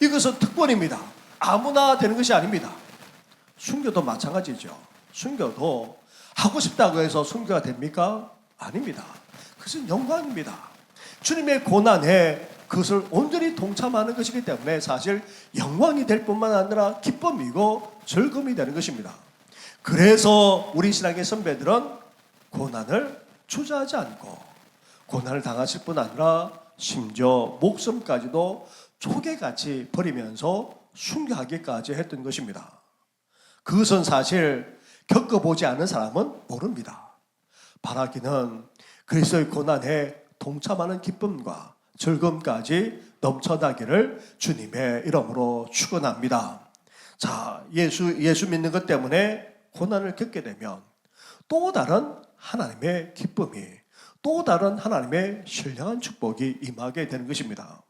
E: 이것은 특권입니다. 아무나 되는 것이 아닙니다. 순교도 마찬가지죠. 순교도 하고 싶다고 해서 순교가 됩니까? 아닙니다. 그것은 영광입니다. 주님의 고난에 그것을 온전히 동참하는 것이기 때문에 사실 영광이 될 뿐만 아니라 기쁨이고 즐거움이 되는 것입니다. 그래서 우리 신앙의 선배들은 고난을 주저하지 않고 고난을 당하실 뿐 아니라 심지어 목숨까지도 조개같이 버리면서 순교하기까지 했던 것입니다. 그것은 사실 겪어보지 않은 사람은 모릅니다. 바라기는 그리스도의 고난에 동참하는 기쁨과 즐거움까지 넘쳐나기를 주님의 이름으로 축원합니다. 자, 예수 믿는 것 때문에 고난을 겪게 되면 또 다른 하나님의 기쁨이, 또 다른 하나님의 신령한 축복이 임하게 되는 것입니다.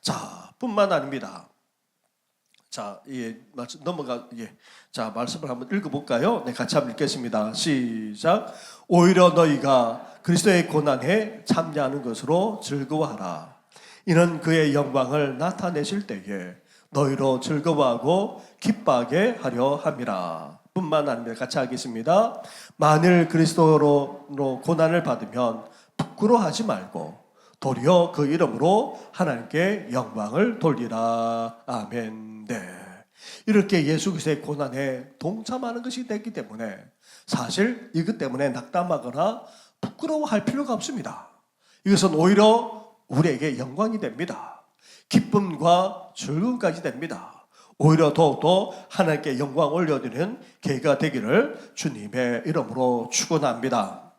E: 자, 뿐만 아닙니다. 자, 자, 말씀을 한번 읽어볼까요? 네, 같이 한번 읽겠습니다. 시작. 오히려 너희가 그리스도의 고난에 참여하는 것으로 즐거워하라. 이는 그의 영광을 나타내실 때에 너희로 즐거워하고 기뻐하게 하려 함이라. 뿐만 아니라 같이 하겠습니다. 만일 그리스도로 고난을 받으면 부끄러워하지 말고 도리어 그 이름으로 하나님께 영광을 돌리라. 아멘. 네. 이렇게 예수 그리스도의 고난에 동참하는 것이 됐기 때문에 사실 이것 때문에 낙담하거나 부끄러워할 필요가 없습니다. 이것은 오히려 우리에게 영광이 됩니다. 기쁨과 즐거움까지 됩니다. 오히려 더욱더 하나님께 영광 올려드리는 계기가 되기를 주님의 이름으로 축원합니다.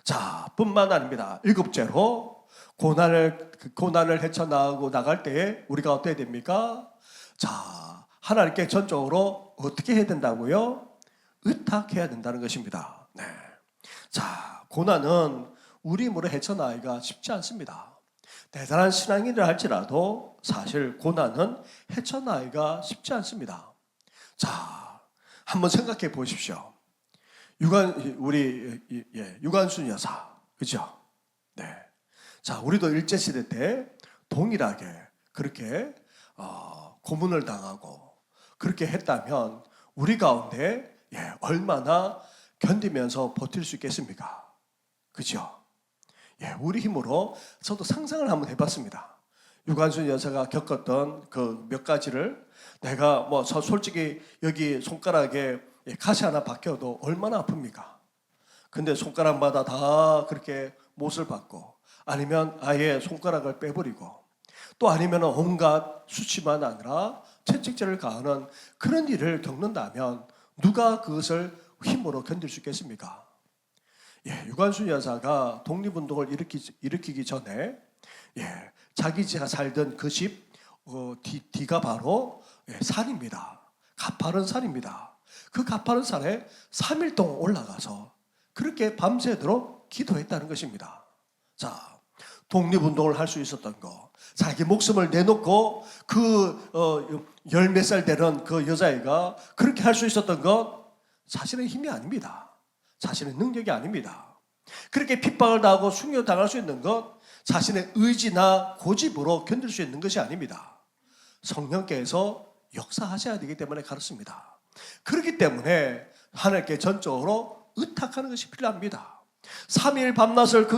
E: 자, 뿐만 아닙니다. 7째로 고난을 헤쳐나가고 나갈 때에 우리가 어떻게 됩니까? 자, 하나님께 전적으로 어떻게 해야 된다고요? 의탁해야 된다는 것입니다. 네. 자, 고난은 우리 힘으로 헤쳐나가기가 쉽지 않습니다. 대단한 신앙인이라 할지라도 사실 고난은 헤쳐나가기가 쉽지 않습니다. 자, 한번 생각해 보십시오. 유관순 여사, 그죠? 네. 자, 우리도 일제시대 때 동일하게 그렇게 고문을 당하고 그렇게 했다면 우리 가운데 얼마나 견디면서 버틸 수 있겠습니까? 그죠? 우리 힘으로 저도 상상을 한번 해봤습니다. 유관순 여사가 겪었던 그 몇 가지를 내가 솔직히 여기 손가락에 가시 하나 박혀도 얼마나 아픕니까? 근데 손가락마다 다 그렇게 못을 받고 아니면 아예 손가락을 빼버리고 또 아니면 온갖 수치만 아니라 채찍질을 가하는 그런 일을 겪는다면 누가 그것을 힘으로 견딜 수 있겠습니까? 유관순 여사가 독립운동을 일으키기 전에 자기가 살던 그 집 뒤가 바로 산입니다. 가파른 산입니다. 그 가파른 산에 3일 동안 올라가서 그렇게 밤새도록 기도했다는 것입니다. 자, 독립운동을 할 수 있었던 거, 자기 목숨을 내놓고 그 10몇 살 되는 그 여자애가 그렇게 할 수 있었던 것 자신의 힘이 아닙니다. 자신의 능력이 아닙니다. 그렇게 핍박을 당하고 순교당할 수 있는 것 자신의 의지나 고집으로 견딜 수 있는 것이 아닙니다. 성령께서 역사하셔야 되기 때문에 그렇습니다. 그렇기 때문에 하나님께 전적으로 의탁하는 것이 필요합니다. 3일 밤낮을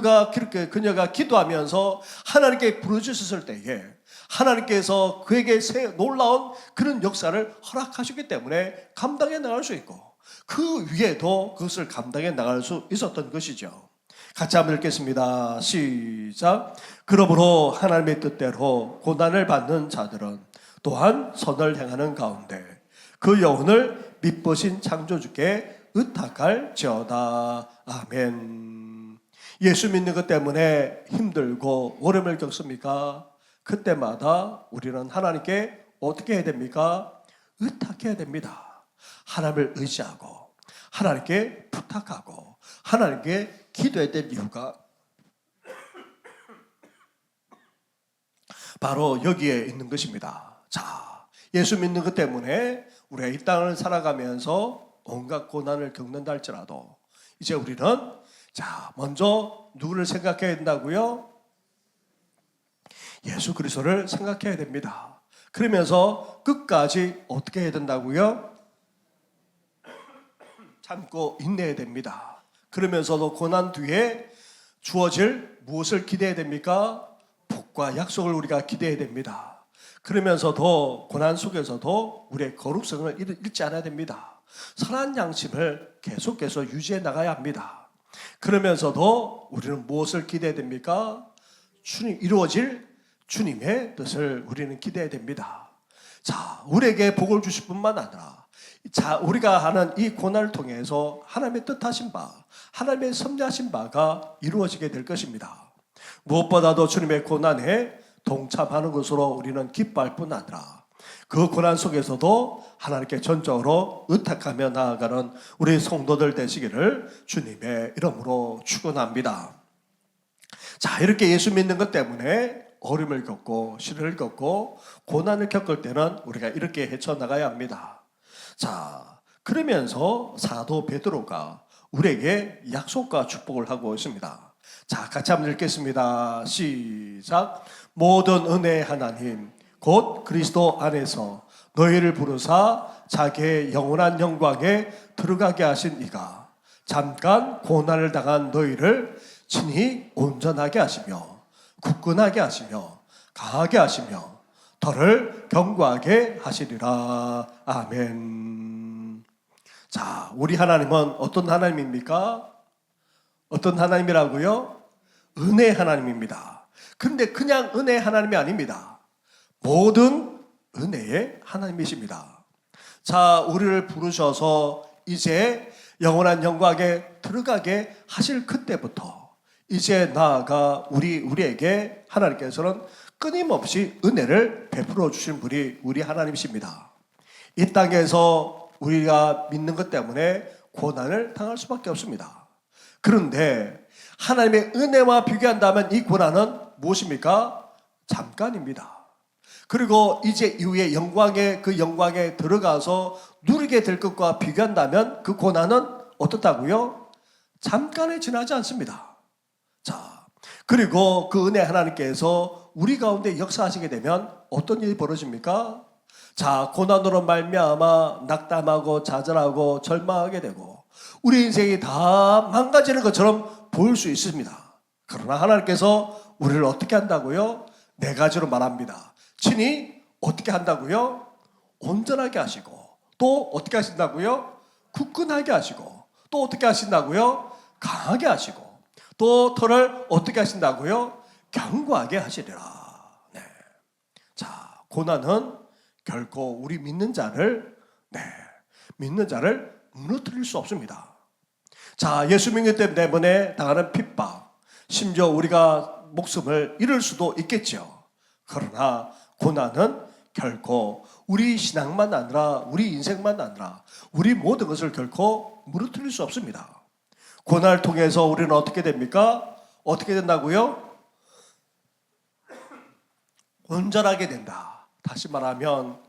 E: 그녀가 기도하면서 하나님께 부르짖었을 때에 하나님께서 그에게 놀라운 그런 역사를 허락하셨기 때문에 감당해 나갈 수 있고 그 위에도 그것을 감당해 나갈 수 있었던 것이죠. 같이 한번 읽겠습니다. 시작. 그러므로 하나님의 뜻대로 고난을 받는 자들은 또한 선을 행하는 가운데 그 영혼을 미쁘신 창조주께 의탁할지어다. 아멘. 예수 믿는 것 때문에 힘들고 어려움을 겪습니까? 그때마다 우리는 하나님께 어떻게 해야 됩니까? 의탁해야 됩니다. 하나님을 의지하고 하나님께 부탁하고 하나님께 기도해야 될 이유가 바로 여기에 있는 것입니다. 자, 예수 믿는 것 때문에 우리가 이 땅을 살아가면서 온갖 고난을 겪는다 할지라도 이제 우리는 자, 먼저 누구를 생각해야 된다고요? 예수 그리스도를 생각해야 됩니다. 그러면서 끝까지 어떻게 해야 된다고요? 참고 인내해야 됩니다. 그러면서도 고난 뒤에 주어질 무엇을 기대해야 됩니까? 복과 약속을 우리가 기대해야 됩니다. 그러면서도 고난 속에서도 우리의 거룩성을 잃지 않아야 됩니다. 선한 양심을 계속해서 유지해 나가야 합니다. 그러면서도 우리는 무엇을 기대해야 됩니까? 이루어질 주님의 뜻을 우리는 기대해야 됩니다. 자, 우리에게 복을 주실 뿐만 아니라 자, 우리가 하는 이 고난을 통해서 하나님의 뜻하신 바, 하나님의 섭리하신 바가 이루어지게 될 것입니다. 무엇보다도 주님의 고난에 동참하는 것으로 우리는 기뻐할 뿐 아니라 그 고난 속에서도 하나님께 전적으로 의탁하며 나아가는 우리 성도들 되시기를 주님의 이름으로 축원합니다. 자, 이렇게 예수 믿는 것 때문에 어려움을 겪고 시련을 겪고 고난을 겪을 때는 우리가 이렇게 헤쳐나가야 합니다. 자, 그러면서 사도 베드로가 우리에게 약속과 축복을 하고 있습니다. 자, 같이 한번 읽겠습니다. 시작. 모든 은혜의 하나님 곧 그리스도 안에서 너희를 부르사 자기의 영원한 영광에 들어가게 하신 이가 잠깐 고난을 당한 너희를 친히 온전하게 하시며 굳건하게 하시며 강하게 하시며 너를 견고하게 하시리라. 아멘. 자, 우리 하나님은 어떤 하나님입니까? 어떤 하나님이라고요? 은혜 하나님입니다. 근데 그냥 은혜 하나님이 아닙니다. 모든 은혜의 하나님이십니다. 자, 우리를 부르셔서 이제 영원한 영광에 들어가게 하실 그때부터 이제 나아가 우리에게 하나님께서는 끊임없이 은혜를 베풀어 주신 분이 우리 하나님이십니다. 이 땅에서 우리가 믿는 것 때문에 고난을 당할 수밖에 없습니다. 그런데 하나님의 은혜와 비교한다면 이 고난은 무엇입니까? 잠깐입니다. 그리고 이제 이후에 그 영광에 들어가서 누리게 될 것과 비교한다면 그 고난은 어떻다고요? 잠깐에 지나지 않습니다. 자, 그리고 그 은혜 하나님께서 우리 가운데 역사하시게 되면 어떤 일이 벌어집니까? 자, 고난으로 말미암아 낙담하고 좌절하고 절망하게 되고 우리 인생이 다 망가지는 것처럼 보일 수 있습니다. 그러나 하나님께서 우리를 어떻게 한다고요? 네 가지로 말합니다. 친히 어떻게 한다고요? 온전하게 하시고 또 어떻게 하신다고요? 굳건하게 하시고 또 어떻게 하신다고요? 강하게 하시고 또 터를 어떻게 하신다고요? 견고하게 하시리라. 네. 자, 고난은 결코 우리 믿는 자를 무너뜨릴 수 없습니다. 자, 예수 믿기 때문에 당하는 핍박, 심지어 우리가 목숨을 잃을 수도 있겠죠. 그러나 고난은 결코 우리 신앙만 아니라 우리 인생만 아니라 우리 모든 것을 결코 무너뜨릴 수 없습니다. 고난을 통해서 우리는 어떻게 됩니까? 어떻게 된다고요? 온전하게 된다. 다시 말하면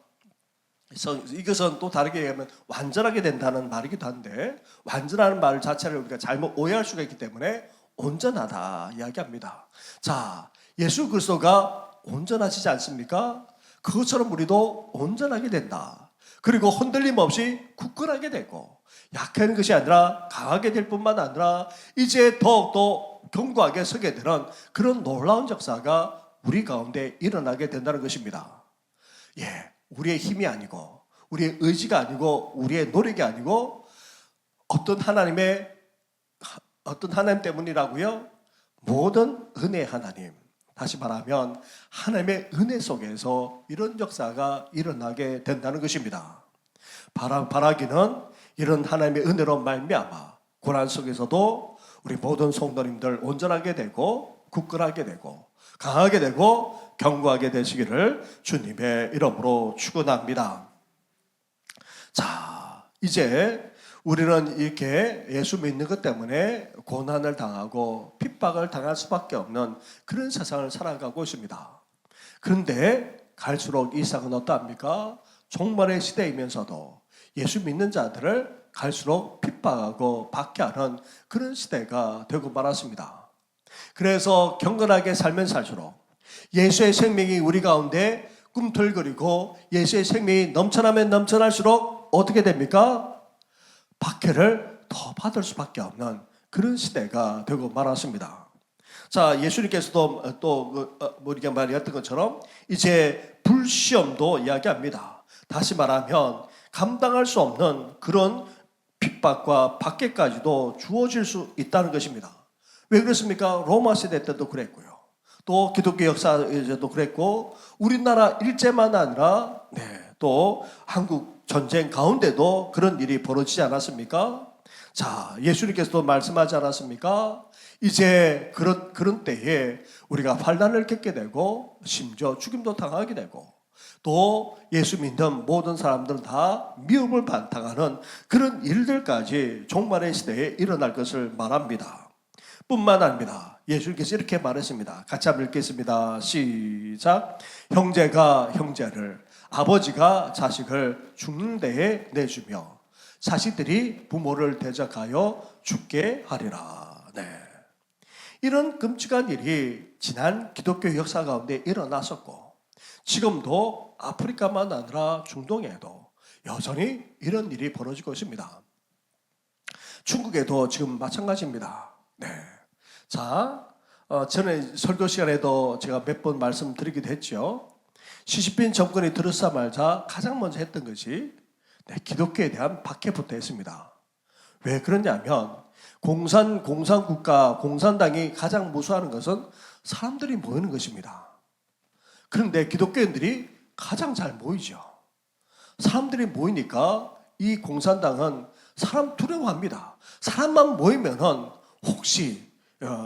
E: 이것은 또 다르게 얘기하면 완전하게 된다는 말이기도 한데 완전하는 말 자체를 우리가 잘못 오해할 수가 있기 때문에 온전하다 이야기합니다. 자, 예수 그리스도가 온전하시지 않습니까? 그것처럼 우리도 온전하게 된다. 그리고 흔들림 없이 굳건하게 되고 약한 것이 아니라 강하게 될 뿐만 아니라 이제 더욱더 견고하게 서게 되는 그런 놀라운 역사가 우리 가운데 일어나게 된다는 것입니다. 예, 우리의 힘이 아니고 우리의 의지가 아니고 우리의 노력이 아니고 어떤 하나님 때문이라고요? 모든 은혜의 하나님. 다시 말하면 하나님의 은혜 속에서 이런 역사가 일어나게 된다는 것입니다. 바라기는 이런 하나님의 은혜로 말미암아 고난 속에서도 우리 모든 성도님들 온전하게 되고 굳건하게 되고 강하게 되고 견고하게 되시기를 주님의 이름으로 축원합니다. 자, 이제 우리는 이렇게 예수 믿는 것 때문에 고난을 당하고 핍박을 당할 수밖에 없는 그런 세상을 살아가고 있습니다. 그런데 갈수록 이 세상은 어떠합니까? 종말의 시대이면서도 예수 믿는 자들을 갈수록 핍박하고 박해하는 그런 시대가 되고 말았습니다. 그래서 경건하게 살면 살수록 예수의 생명이 우리 가운데 꿈틀거리고 예수의 생명이 넘쳐나면 넘쳐날수록 어떻게 됩니까? 박해를 더 받을 수밖에 없는 그런 시대가 되고 말았습니다. 자, 예수님께서도 또 우리가 말했던 것처럼 이제 불시험도 이야기합니다. 다시 말하면 감당할 수 없는 그런 핍박과 박해까지도 주어질 수 있다는 것입니다. 왜 그렇습니까? 로마 시대 때도 그랬고요. 또 기독교 역사에서도 그랬고 우리나라 일제만 아니라 또 한국 전쟁 가운데도 그런 일이 벌어지지 않았습니까? 자, 예수님께서도 말씀하지 않았습니까? 이제 그런 때에 우리가 환난을 겪게 되고 심지어 죽임도 당하게 되고 또 예수 믿는 모든 사람들은 다 미움을 당하는 그런 일들까지 종말의 시대에 일어날 것을 말합니다. 뿐만 아닙니다. 예수님께서 이렇게 말했습니다. 같이 한번 읽겠습니다. 시작. 형제가 형제를 아버지가 자식을 죽는 데에 내주며 자식들이 부모를 대적하여 죽게 하리라. 네. 이런 끔찍한 일이 지난 기독교 역사 가운데 일어났었고 지금도 아프리카만 아니라 중동에도 여전히 이런 일이 벌어지고 있습니다. 중국에도 지금 마찬가지입니다. 네. 자, 전에 설교 시간에도 제가 몇 번 말씀드리기도 했죠. 시진핑 정권이 들어서자마자 가장 먼저 했던 것이 기독교에 대한 박해부터 했습니다. 왜 그러냐면 공산국가, 공산당이 가장 무서워하는 것은 사람들이 모이는 것입니다. 그런데 기독교인들이 가장 잘 모이죠. 사람들이 모이니까 이 공산당은 사람 두려워합니다. 사람만 모이면은 혹시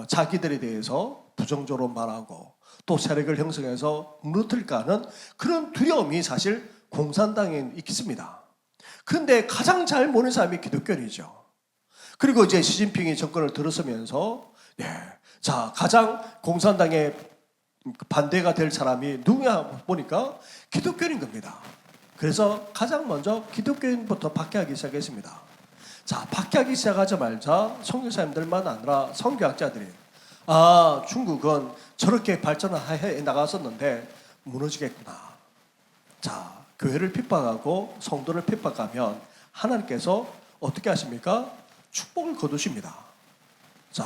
E: 자기들에 대해서 부정적으로 말하고 또 세력을 형성해서 무너뜨릴까 하는 그런 두려움이 사실 공산당에 있습니다. 그런데 가장 잘 모이는 사람이 기독교인이죠. 그리고 이제 시진핑이 정권을 들어서면서 자, 가장 공산당에 반대가 될 사람이 누구냐 보니까 기독교인인 겁니다. 그래서 가장 먼저 기독교인부터 박해하기 시작했습니다. 자, 박해하기 시작하자마자 선교사님들만 아니라 선교학자들이 중국은 저렇게 발전해 나갔었는데 무너지겠구나. 자, 교회를 핍박하고 성도를 핍박하면 하나님께서 어떻게 하십니까? 축복을 거두십니다. 자,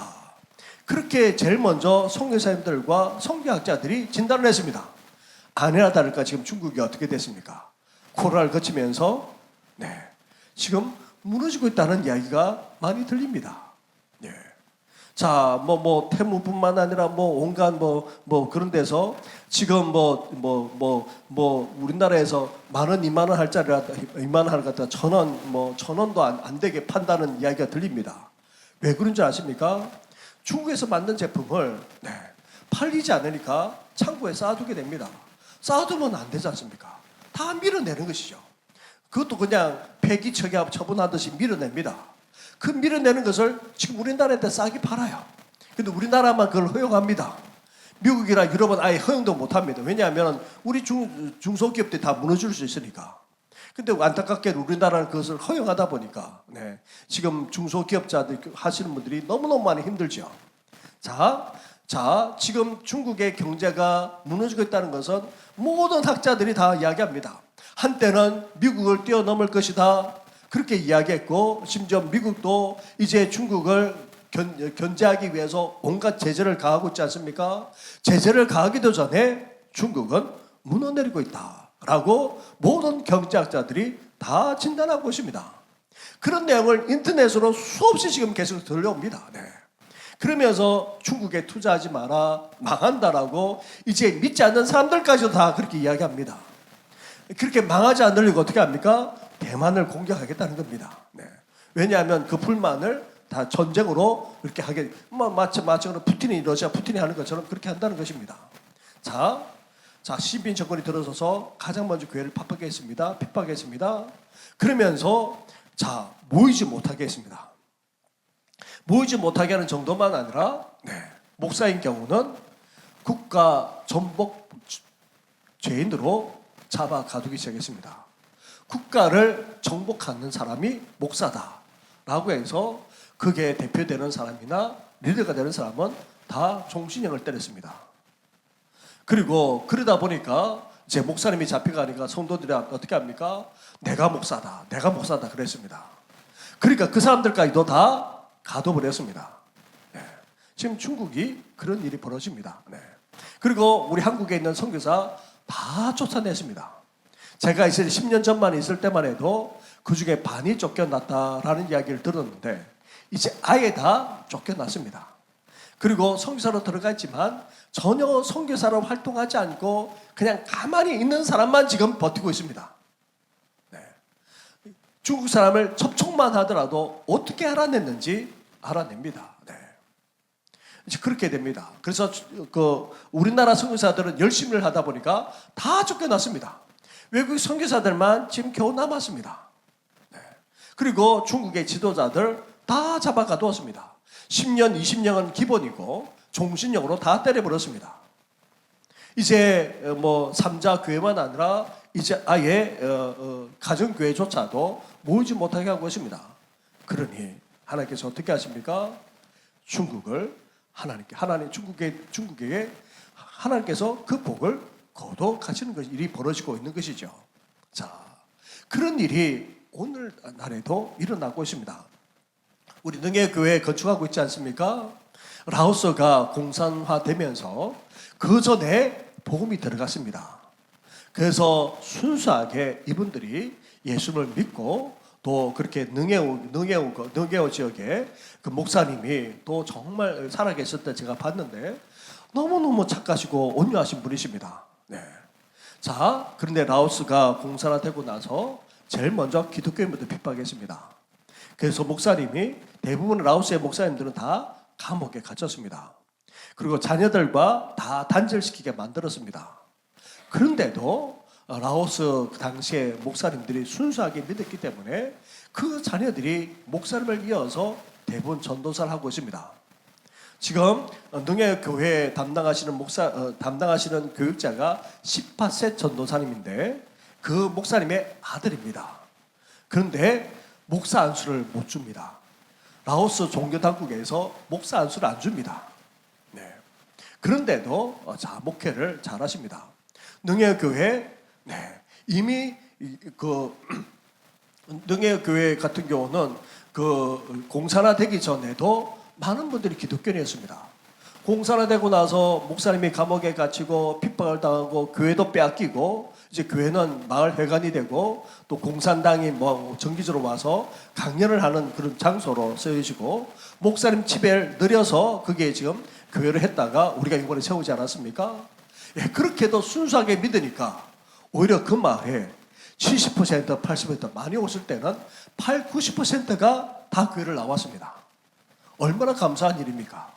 E: 그렇게 제일 먼저 선교사님들과 선교학자들이 진단을 했습니다. 아니나 다를까 지금 중국이 어떻게 됐습니까? 코로나를 거치면서 지금 무너지고 있다는 이야기가 많이 들립니다. 자, 태무뿐만 아니라 온갖 그런 데서 지금 우리나라에서 10,000원, 20,000원 할 자리라 2만 원 갖다 1,000원, 1,000원도 안 되게 판다는 이야기가 들립니다. 왜 그런 줄 아십니까? 중국에서 만든 제품을 팔리지 않으니까 창고에 쌓아두게 됩니다. 쌓아두면 안 되지 않습니까? 다 밀어내는 것이죠. 그것도 그냥 폐기 처분하듯이 밀어냅니다. 그 밀어내는 것을 지금 우리나라한테 싸게 팔아요. 근데 우리나라만 그걸 허용합니다. 미국이나 유럽은 아예 허용도 못합니다. 왜냐하면 우리 중소기업들이 다 무너질 수 있으니까. 근데 안타깝게 우리나라는 그것을 허용하다 보니까 지금 중소기업자들 하시는 분들이 너무너무 많이 힘들죠. 자, 지금 중국의 경제가 무너지고 있다는 것은 모든 학자들이 다 이야기합니다. 한때는 미국을 뛰어넘을 것이다. 그렇게 이야기했고 심지어 미국도 이제 중국을 견제하기 위해서 온갖 제재를 가하고 있지 않습니까? 제재를 가하기도 전에 중국은 무너내리고 있다라고 모든 경제학자들이 다 진단하고 있습니다. 그런 내용을 인터넷으로 수없이 지금 계속 들려옵니다. 그러면서 중국에 투자하지 마라, 망한다라고 이제 믿지 않는 사람들까지도 다 그렇게 이야기합니다. 그렇게 망하지 않으려고 어떻게 합니까? 대만을 공격하겠다는 겁니다. 왜냐하면 그 불만을 다 전쟁으로 이렇게 하게, 마치 러시아 푸틴이 하는 것처럼 그렇게 한다는 것입니다. 자, 시진핑 정권이 들어서서 가장 먼저 교회를 핍박했습니다. 그러면서 모이지 못하게 했습니다. 모이지 못하게 하는 정도만 아니라 목사인 경우는 국가 전복 죄인으로 잡아 가두기 시작했습니다. 국가를 정복하는 사람이 목사다라고 해서 그게 대표되는 사람이나 리더가 되는 사람은 다 종신형을 때렸습니다. 그리고 그러다 보니까 이제 목사님이 잡혀가니까 성도들이 어떻게 합니까? 내가 목사다 그랬습니다. 그러니까 그 사람들까지도 다 가둬버렸습니다. 지금 중국이 그런 일이 벌어집니다. 그리고 우리 한국에 있는 선교사 다 쫓아냈습니다. 제가 이제 10년 전만 있을 때만 해도 그 중에 반이 쫓겨났다라는 이야기를 들었는데 이제 아예 다 쫓겨났습니다. 그리고 선교사로 들어가 있지만 전혀 선교사로 활동하지 않고 그냥 가만히 있는 사람만 지금 버티고 있습니다. 중국 사람을 접촉만 하더라도 어떻게 알아냈는지 알아냅니다. 이제 그렇게 됩니다. 그래서 우리나라 선교사들은 열심히 하다 보니까 다 쫓겨났습니다. 외국 선교사들만 지금 겨우 남았습니다. 그리고 중국의 지도자들 다 잡아 가두었습니다. 10년, 20년은 기본이고 종신형으로 다 때려버렸습니다. 이제 3자 교회만 아니라 이제 아예 가정교회조차도 모이지 못하게 하고 있습니다. 그러니 하나님께서 어떻게 하십니까? 중국을 하나님 중국에 하나님께서 그 복을 거둬가시는 것 일이 벌어지고 있는 것이죠. 자, 그런 일이 오늘 날에도 일어나고 있습니다. 우리 능해교회 건축하고 있지 않습니까? 라오스가 공산화되면서 그 전에 복음이 들어갔습니다. 그래서 순수하게 이분들이 예수를 믿고 또 그렇게 능해오 지역에 그 목사님이 또 정말 살아계실 때 제가 봤는데 너무너무 착하시고 온유하신 분이십니다. 네. 자, 그런데 라오스가 공산화되고 나서 제일 먼저 기독교인부터 핍박했습니다. 그래서 목사님이 대부분 라오스의 목사님들은 다 감옥에 갇혔습니다. 그리고 자녀들과 다 단절시키게 만들었습니다. 그런데도 라오스 그 당시에 목사님들이 순수하게 믿었기 때문에 그 자녀들이 목사님을 이어서 대부분 전도사를 하고 있습니다. 지금 능해교회 담당하시는 교육자가 18세 전도사님인데 그 목사님의 아들입니다. 그런데 목사 안수를 못 줍니다. 라오스 종교 당국에서 목사 안수를 안 줍니다. 네. 그런데도 목회를 잘하십니다. 능해교회 이미 그 능해교회 같은 경우는 그 공산화되기 전에도 많은 분들이 기독교인이었습니다. 공산화되고 나서 목사님이 감옥에 갇히고 핍박을 당하고 교회도 빼앗기고 이제 교회는 마을 회관이 되고 또 공산당이 뭐 정기적으로 와서 강연을 하는 그런 장소로 쓰여지고 목사님 집에 늘여서 그게 지금 교회를 했다가 우리가 이번에 세우지 않았습니까? 예, 그렇게도 순수하게 믿으니까 오히려 그 마을에 70%, 80% 많이 오실 때는 90%가 다 교회를 나왔습니다. 얼마나 감사한 일입니까?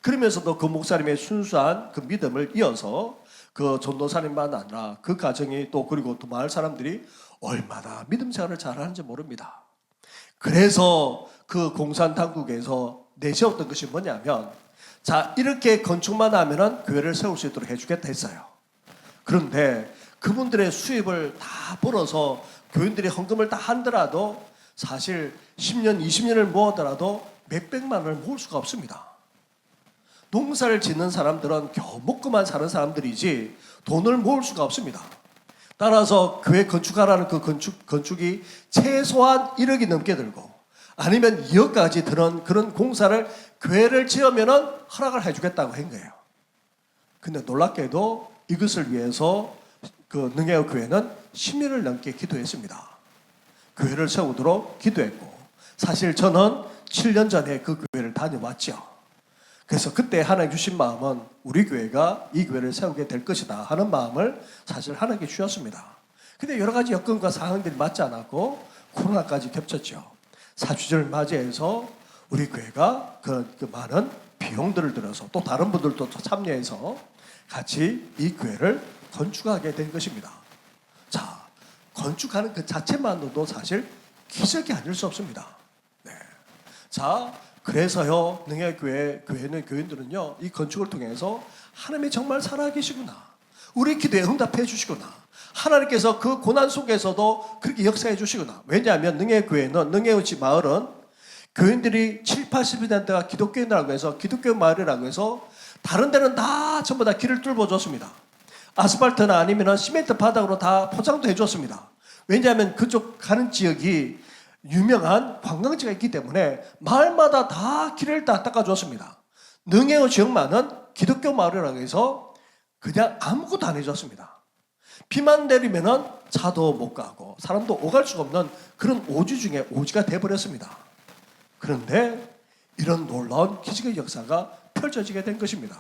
E: 그러면서도 그 목사님의 순수한 그 믿음을 이어서 그 전도사님만 아니라 그 가정이 또 그리고 또 마을 사람들이 얼마나 믿음 생활을 잘하는지 모릅니다. 그래서 그 공산 당국에서 내세웠던 것이 뭐냐면 자, 이렇게 건축만 하면은 교회를 세울 수 있도록 해주겠다 했어요. 그런데 그분들의 수입을 다 벌어서 교인들이 헌금을 다 한더라도 사실 10년, 20년을 모았더라도 몇백만 원을 모을 수가 없습니다. 농사를 짓는 사람들은 겨우 먹고만 사는 사람들이지 돈을 모을 수가 없습니다. 따라서 교회 건축하라는 그 건축이 최소한 1억이 넘게 들고 아니면 2억까지 드는 그런 공사를 교회를 지으면은 허락을 해주겠다고 한 거예요. 근데 놀랍게도 이것을 위해서 그 능해의 교회는 10년을 넘게 기도했습니다. 교회를 세우도록 기도했고 사실 저는 7년 전에 그 교회를 다녀왔죠. 그래서 그때 하나님 주신 마음은 우리 교회가 이 교회를 세우게 될 것이다 하는 마음을 사실 하나님께 주셨습니다. 근데 여러 가지 여건과 상황들이 맞지 않았고 코로나까지 겹쳤죠. 사주절을 맞이해서 우리 교회가 그 많은 비용들을 들여서 또 다른 분들도 참여해서 같이 이 교회를 건축하게 된 것입니다. 자, 건축하는 그 자체만으로도 사실 기적이 아닐 수 없습니다. 네. 자, 그래서요, 능해교회는 교인들은요, 이 건축을 통해서 하나님이 정말 살아계시구나. 우리 기도에 응답해 주시구나. 하나님께서 그 고난 속에서도 그렇게 역사해 주시구나. 왜냐하면 능해의 마을은 교인들이 7, 80%가 기독교인이라고 해서 기독교 마을이라고 해서 다른 데는 다 전부 다 길을 뚫어줬습니다. 아스팔트나 아니면 시멘트 바닥으로 다 포장도 해줬습니다. 왜냐하면 그쪽 가는 지역이 유명한 관광지가 있기 때문에 마을마다 다 길을 다 닦아줬습니다. 능해의 지역만은 기독교 마을이라고 해서 그냥 아무것도 안 해줬습니다. 비만 내리면은 차도 못 가고 사람도 오갈 수가 없는 그런 오지 중에 오지가 돼버렸습니다. 그런데 이런 놀라운 기적의 역사가 펼쳐지게 된 것입니다.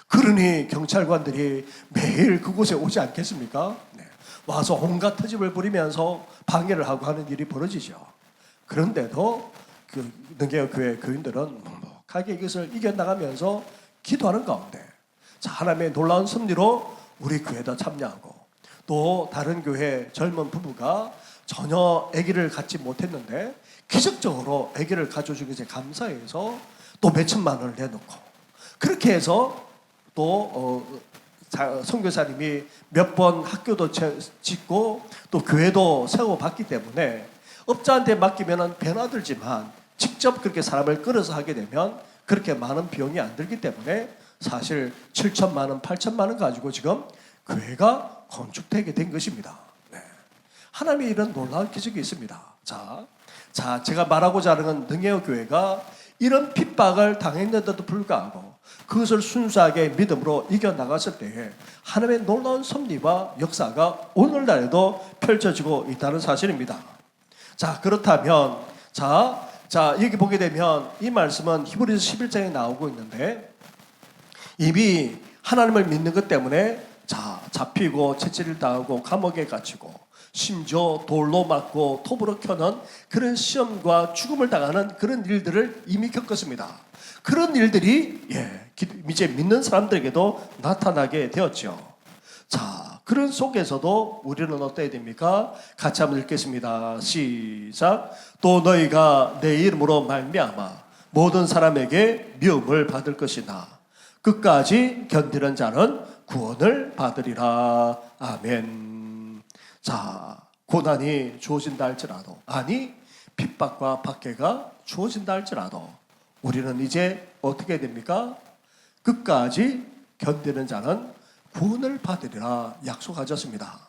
E: 그러니 경찰관들이 매일 그곳에 오지 않겠습니까? 네. 와서 온갖 터집을 부리면서 방해를 하고 하는 일이 벌어지죠. 그런데도 그 능해의 교회 교인들은 묵묵하게 이것을 이겨나가면서 기도하는 가운데 자, 하나님의 놀라운 섭리로 우리 교회도 참여하고 또 다른 교회 젊은 부부가 전혀 아기를 갖지 못했는데 기적적으로 아기를 가져준 것에 감사해서 또 몇천만 원을 내놓고 그렇게 해서 또 선교사님이 몇 번 학교도 짓고 또 교회도 세워봤기 때문에 업자한테 맡기면 변화들지만 직접 그렇게 사람을 끌어서 하게 되면 그렇게 많은 비용이 안 들기 때문에 사실 7천만 원, 8천만 원 가지고 지금 교회가 건축되게 된 것입니다. 네. 하나님의 이런 놀라운 기적이 있습니다. 자, 제가 말하고자 하는 건 능혜의 교회가 이런 핍박을 당했는데도 불구하고 그것을 순수하게 믿음으로 이겨나갔을 때에 하나님의 놀라운 섭리와 역사가 오늘날에도 펼쳐지고 있다는 사실입니다. 자, 그렇다면 자, 여기 보게 되면 이 말씀은 히브리서 11장에 나오고 있는데 이미 하나님을 믿는 것 때문에 잡히고 채찍을 당하고 감옥에 gat히고 심지어 돌로 맞고 톱으로 켜는 그런 시험과 죽음을 당하는 그런 일들을 이미 겪었습니다. 그런 일들이 이제 믿는 사람들에게도 나타나게 되었죠. 자, 그런 속에서도 우리는 어때야 됩니까? 같이 한번 읽겠습니다. 시작. 또 너희가 내 이름으로 말미암아 모든 사람에게 미움을 받을 것이나 끝까지 견디는 자는 구원을 받으리라. 아멘. 자, 고난이 주어진다 할지라도, 아니 핍박과 박해가 주어진다 할지라도 우리는 이제 어떻게 됩니까? 끝까지 견디는 자는 구원을 받으리라 약속하셨습니다.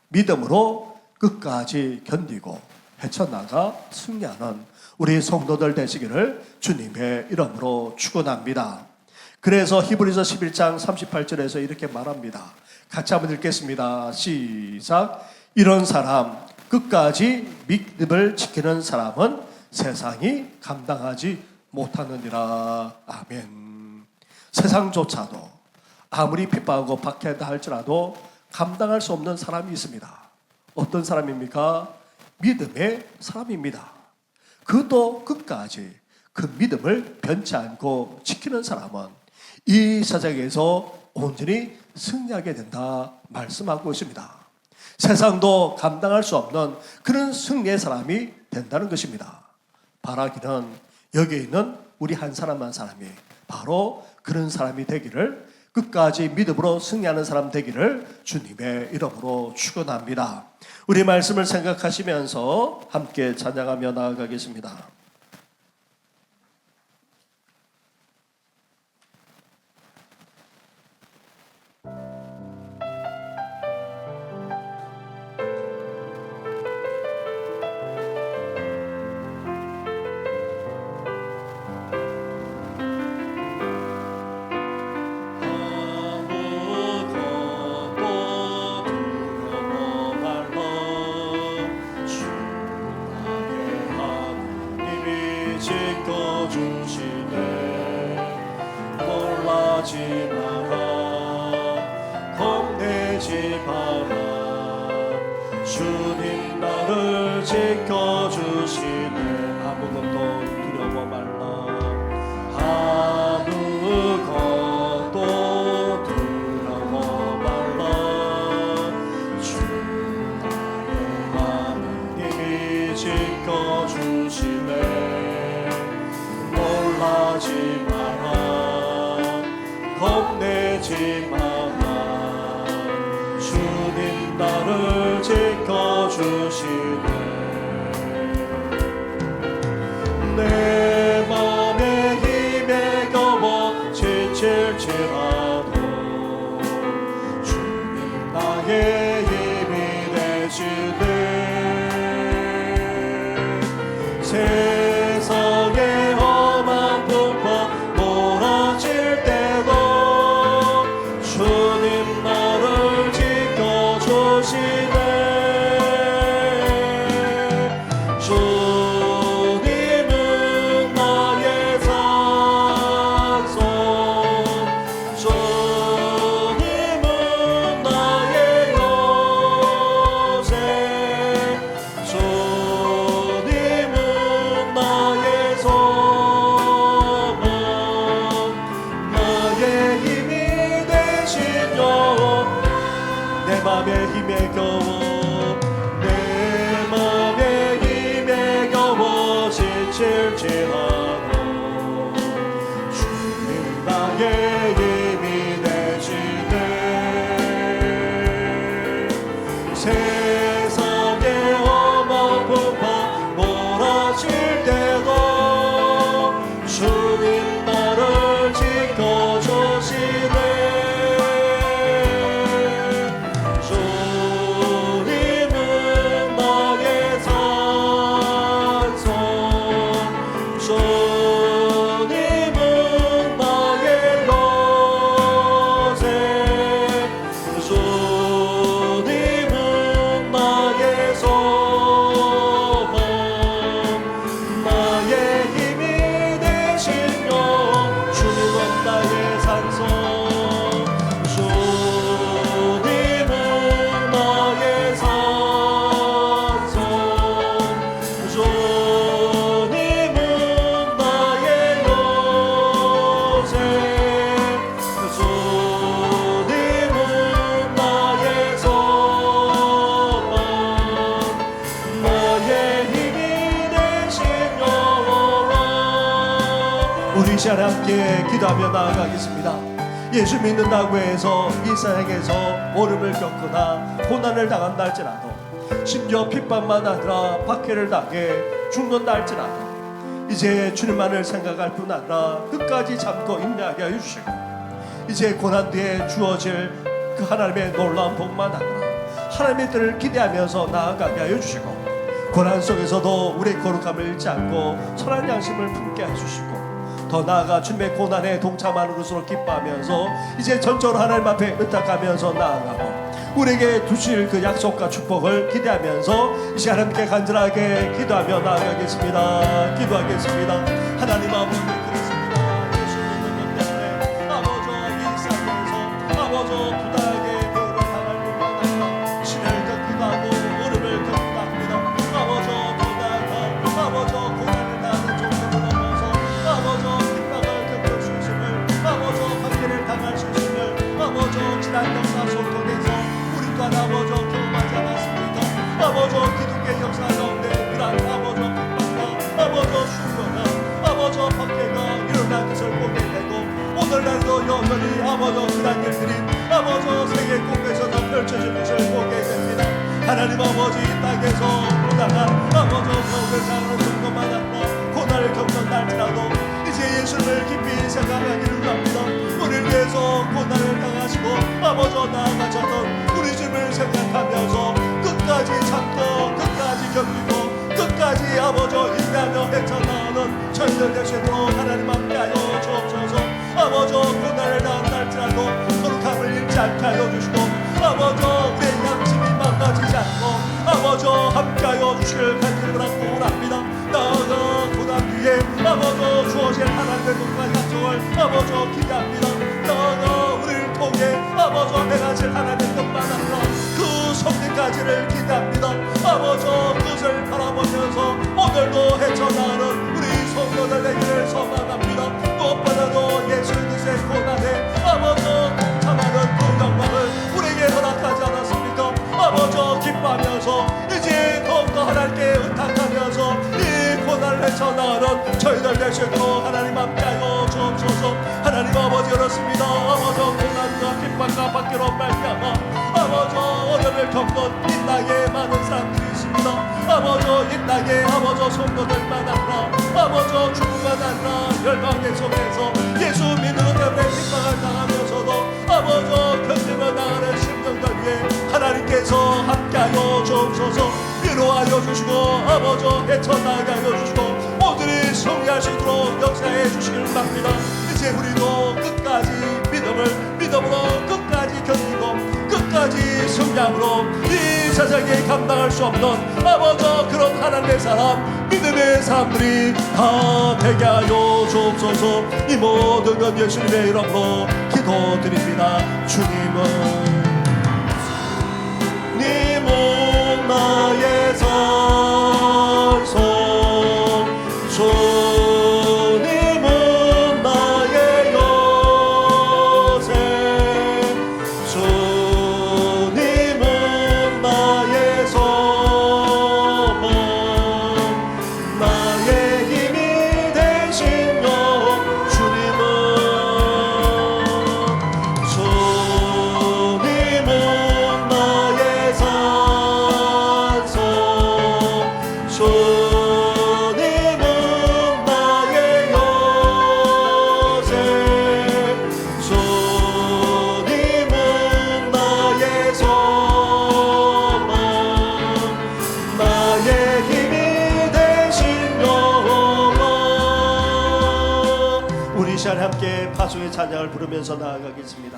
E: 믿음으로 끝까지 견디고 헤쳐나가 승리하는 우리 성도들 되시기를 주님의 이름으로 축원합니다. 그래서 히브리서 11장 38절에서 이렇게 말합니다. 같이 한번 읽겠습니다. 시작. 이런 사람, 끝까지 믿음을 지키는 사람은 세상이 감당하지 못하느니라. 아멘. 세상조차도 아무리 핍박하고 박해한다 할지라도 감당할 수 없는 사람이 있습니다. 어떤 사람입니까? 믿음의 사람입니다. 그것도 끝까지 그 믿음을 변치 않고 지키는 사람은 이 세상에서 온전히 승리하게 된다 말씀하고 있습니다. 세상도 감당할 수 없는 그런 승리의 사람이 된다는 것입니다. 바라기는 여기에 있는 우리 한 사람 한 사람이 바로 그런 사람이 되기를, 끝까지 믿음으로 승리하는 사람 되기를 주님의 이름으로 축원합니다. 우리 말씀을 생각하시면서 함께 찬양하며 나아가겠습니다. 주님 나를 지켜주시네. 아무것도 두려워 말라. 아무것도 두려워 말라. 주 나의 하나님이 지켜주시네. 놀라지 마라. 겁내지 마라. 주님 나를 지켜주시네. 내 맘에 힘에 겨워 지칠지라도 주님 나의 힘이 되시네. 세상의 험한 풍파 몰아칠 때도 주님 나를 지켜주시네. 이 시간에 함께 기도하며 나아가겠습니다. 예수 믿는다고 해서 이 세상에서 어려움을 겪거나 고난을 당한다 할지라도, 심지어 핍박만 아니라 박해를 당해 죽는다 할지라도 이제 주님만을 생각할 뿐 아니라 끝까지 참고 인내하게 하여 주시고, 이제 고난 뒤에 주어질 그 하나님의 놀라운 복만 아니라 하나님의 뜻을 기대하면서 나아가게 하여 주시고, 고난 속에서도 우리의 거룩함을 잃지 않고 선한 양심을 품게 해주시고, 더 나아가 주님의 고난에 동참하는 것으로 기뻐하면서 이제 전적으로 하나님 앞에 의탁하면서 나아가고, 우리에게 주실 그 약속과 축복을 기대하면서 이제 하나님께 간절하게 기도하며 나아가겠습니다. 기도하겠습니다. 하나님 아버지, 그렇습니다. 예수 믿는 것 때문에 아버지 이 세상에서 아버지 부당하게 대우를 당할 뿐만 아니라 시련을 겪기도 하고 어려움을 겪기도 합니다. 아버지 더 나아가 아버지 고난을 당하는 정도를 넘어서 아버지 핍박을 겪을 수 있음을, 아버지 박해를 당할 수 있음을 아버지 지난 역사 속에서 우리 또한 아버지 경험하지 않았습니까? 아버지 기독의 역사 가운데 그런 아버지 핍박과 아버지 수고가 아버지 박해가 일어난 것을 보게 되고, 오늘날도 여전히 아버지 그런 일들이 아버지 세계 곳곳에서 펼쳐진 것을 보게 됩니다. 하나님 아버지 이 땅에서 고난한 아버지 병을 당하는 정도만 아니라 고난을 겪는 날지라도 이제 예수를 깊이 생각하기를 합니다. 우리를 위해서 고난을 당하시고 아버지 나아가셨던 우리 주님을 생각하면서 끝까지 참고 끝까지 견디고 끝까지 아버지 인내하며 헤쳐나가는 저희들 되시도록 하나님 함께하여 주옵소서. 아버지 고난을 당할지라도 거룩함을 잃지 않게 하여 주시고, 아버지 우리의 양심이 망가지지 않고 아버지 함께하여 주실 간절을 하고 원합니다. 나아가 고난 뒤에 아버지 주어질 하나님의 것과 약속을 아버지 기대합니다. 나아가 우리를 통해 아버지 행하실 하나님의 것만 아니라 그 성령까지를 기대합니다. 아버지 그것을 바라보면서 오늘도 헤쳐나가는 우리 성도들 되기를 소망합니다. 무엇보다도 예수 그리스도의 고난에 아버지 참하는 그 영광을 우리에게 허락하지 않았습니까? 아버지 기뻐하면서 이제 더욱더 하나님께 의탁하면서 이 고난을 헤쳐나가는 저희들 되시도록 하나님 함께하여 주옵소서. 하나님 아버지 그렇습니다. 아버지 고난과 핍박과 박해로 말미암아 아버지 어려움을 겪는 이 땅에 많은 사람들이 있습니다. 아버지 이 땅에 아버지 성도들만 아니라 아버지 죽음만 아니라 열방의 속에서 예수 믿는 것 때문에 핍박을 당하면서도 아버지 견디며 나가는 심령들 위해 하나님께서 함께하여 주옵소서. 위로하여 주시고 아버지 헤쳐나가게 하여 주시고 모두를 승리할 수 있도록 역사해 주시길 바랍니다. 이제 우리도 끝까지 믿음으로 끝까지 견디고 끝까지 승리함으로 이 세상에 감당할 수 없는 아버지 그런 하나님의 사람, 믿음의 사람들이 다 되게 하여 주옵소서. 이 모든 것 예수님의 이름으로 기도드립니다. 주님은 나의 산소, 주님은 나의 요새, 주님은 나의 소망, 나의 힘이 되신 영, 주님은 나의 산소, 주님은 나의 요새, 주님은 나의 소망, 나의 힘이 되신 영원. 우리 이 시간 함께 파송의 찬양을 부르면서 나아가겠습니다.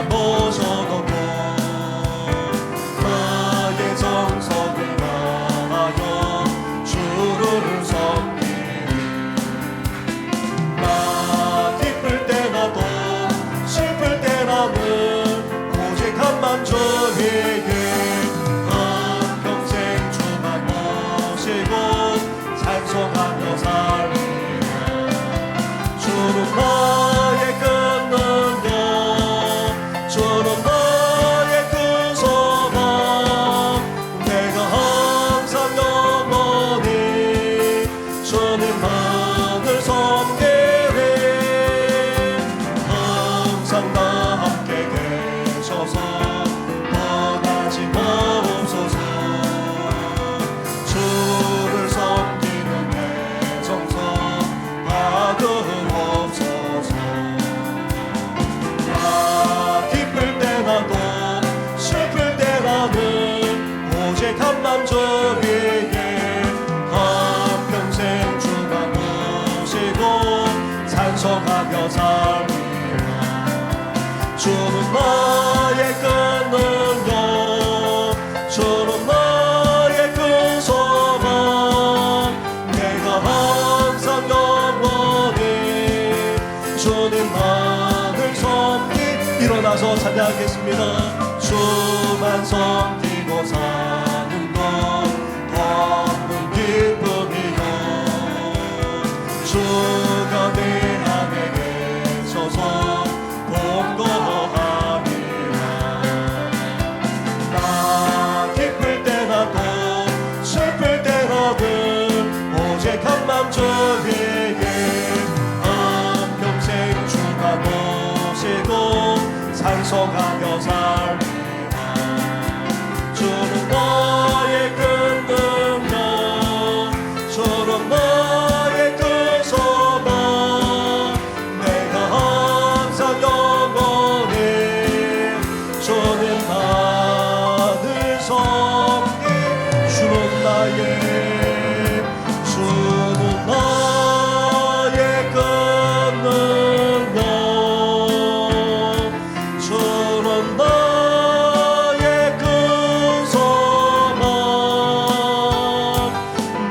E: 모셔놓고 나의 정성을 다하여 주를 섬기리. 나 기쁠 때나도 슬플 때나는 오직 한만 주에게 한평생 주만 모시고 찬송하며 살리라. 주로 나의 큰 능력, 주는 나의 큰 소망. 내가 항상 영원히 주님만을 섬기. 일어나서 찬양하겠습니다. 주만 섬기고 사는 것 없는 기쁨이요, 주가 내 안에 계셔서 공고함이라. 나 기쁠 때나도 슬플 때나도 오직 한맘 주위에 한평생 주가 모시고 찬송하며 살리라. 주는 나의 큰 능력, 주는 나의 큰 소망. 내가 항상 영원히 주님만을 섬기. 주는 나의 큰 능력, 주는 나의 큰 소망.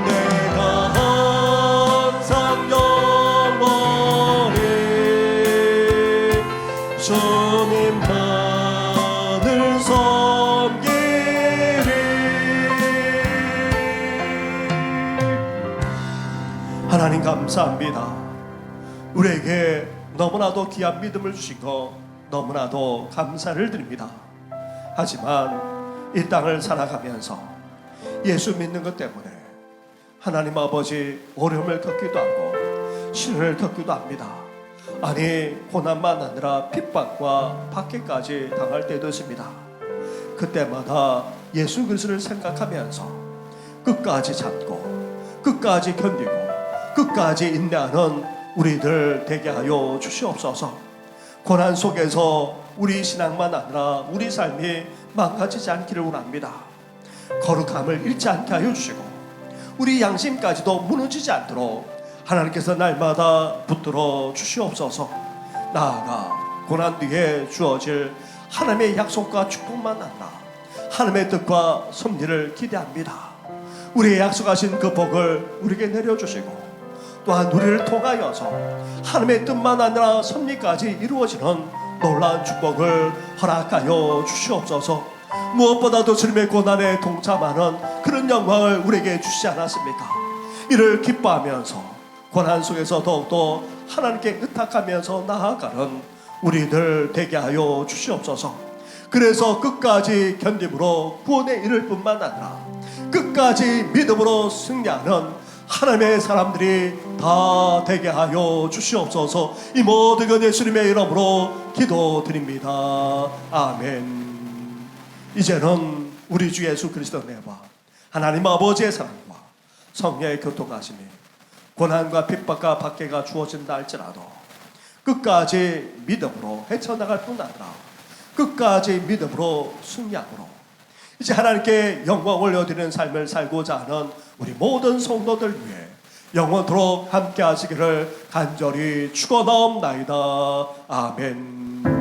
E: 내가 항상 영원히 주님만을 섬기리. 하나님 감사합니다. 우리에게 너무나도 귀한 믿음을 주시고 너무나도 감사를 드립니다. 하지만 이 땅을 살아가면서 예수 믿는 것 때문에 하나님 아버지 어려움을 겪기도 하고 시련을 겪기도 합니다. 아니 고난만 아니라 핍박과 박해까지 당할 때도 있습니다. 그때마다 예수 그리스도를 생각하면서 끝까지 참고 끝까지 견디고 끝까지 인내하는 우리들 되게 하여 주시옵소서. 고난 속에서 우리 신앙만 아니라 우리 삶이 망가지지 않기를 원합니다. 거룩함을 잃지 않게 하여 주시고 우리 양심까지도 무너지지 않도록 하나님께서 날마다 붙들어 주시옵소서. 나아가 고난 뒤에 주어질 하나님의 약속과 축복만 아니라 하나님의 뜻과 섭리를 기대합니다. 우리의 약속하신 그 복을 우리에게 내려주시고 또한 우리를 통하여서 하나님의 뜻만 아니라 섭리까지 이루어지는 놀라운 축복을 허락하여 주시옵소서. 무엇보다도 주님의 고난에 동참하는 그런 영광을 우리에게 주시지 않았습니까? 이를 기뻐하면서 고난 속에서 더욱더 하나님께 의탁하면서 나아가는 우리들 되게 하여 주시옵소서. 그래서 끝까지 견딤으로 구원에 이를 뿐만 아니라 끝까지 믿음으로 승리하는 하나님의 사람들이 다 되게 하여 주시옵소서. 이 모든 것 예수님의 이름으로 기도드립니다. 아멘. 이제는 우리 주 예수 그리스도 내와 하나님 아버지의 사랑과 성령의 교통하심이 고난과 핍박과 박해가 주어진다 할지라도 끝까지 믿음으로 헤쳐나갈 뿐 아니라 끝까지 믿음으로 승리함으로 이제 하나님께 영광 올려드리는 삶을 살고자 하는 우리 모든 성도들 위해 영원토록 함께 하시기를 간절히 축원하옵나이다. 아멘.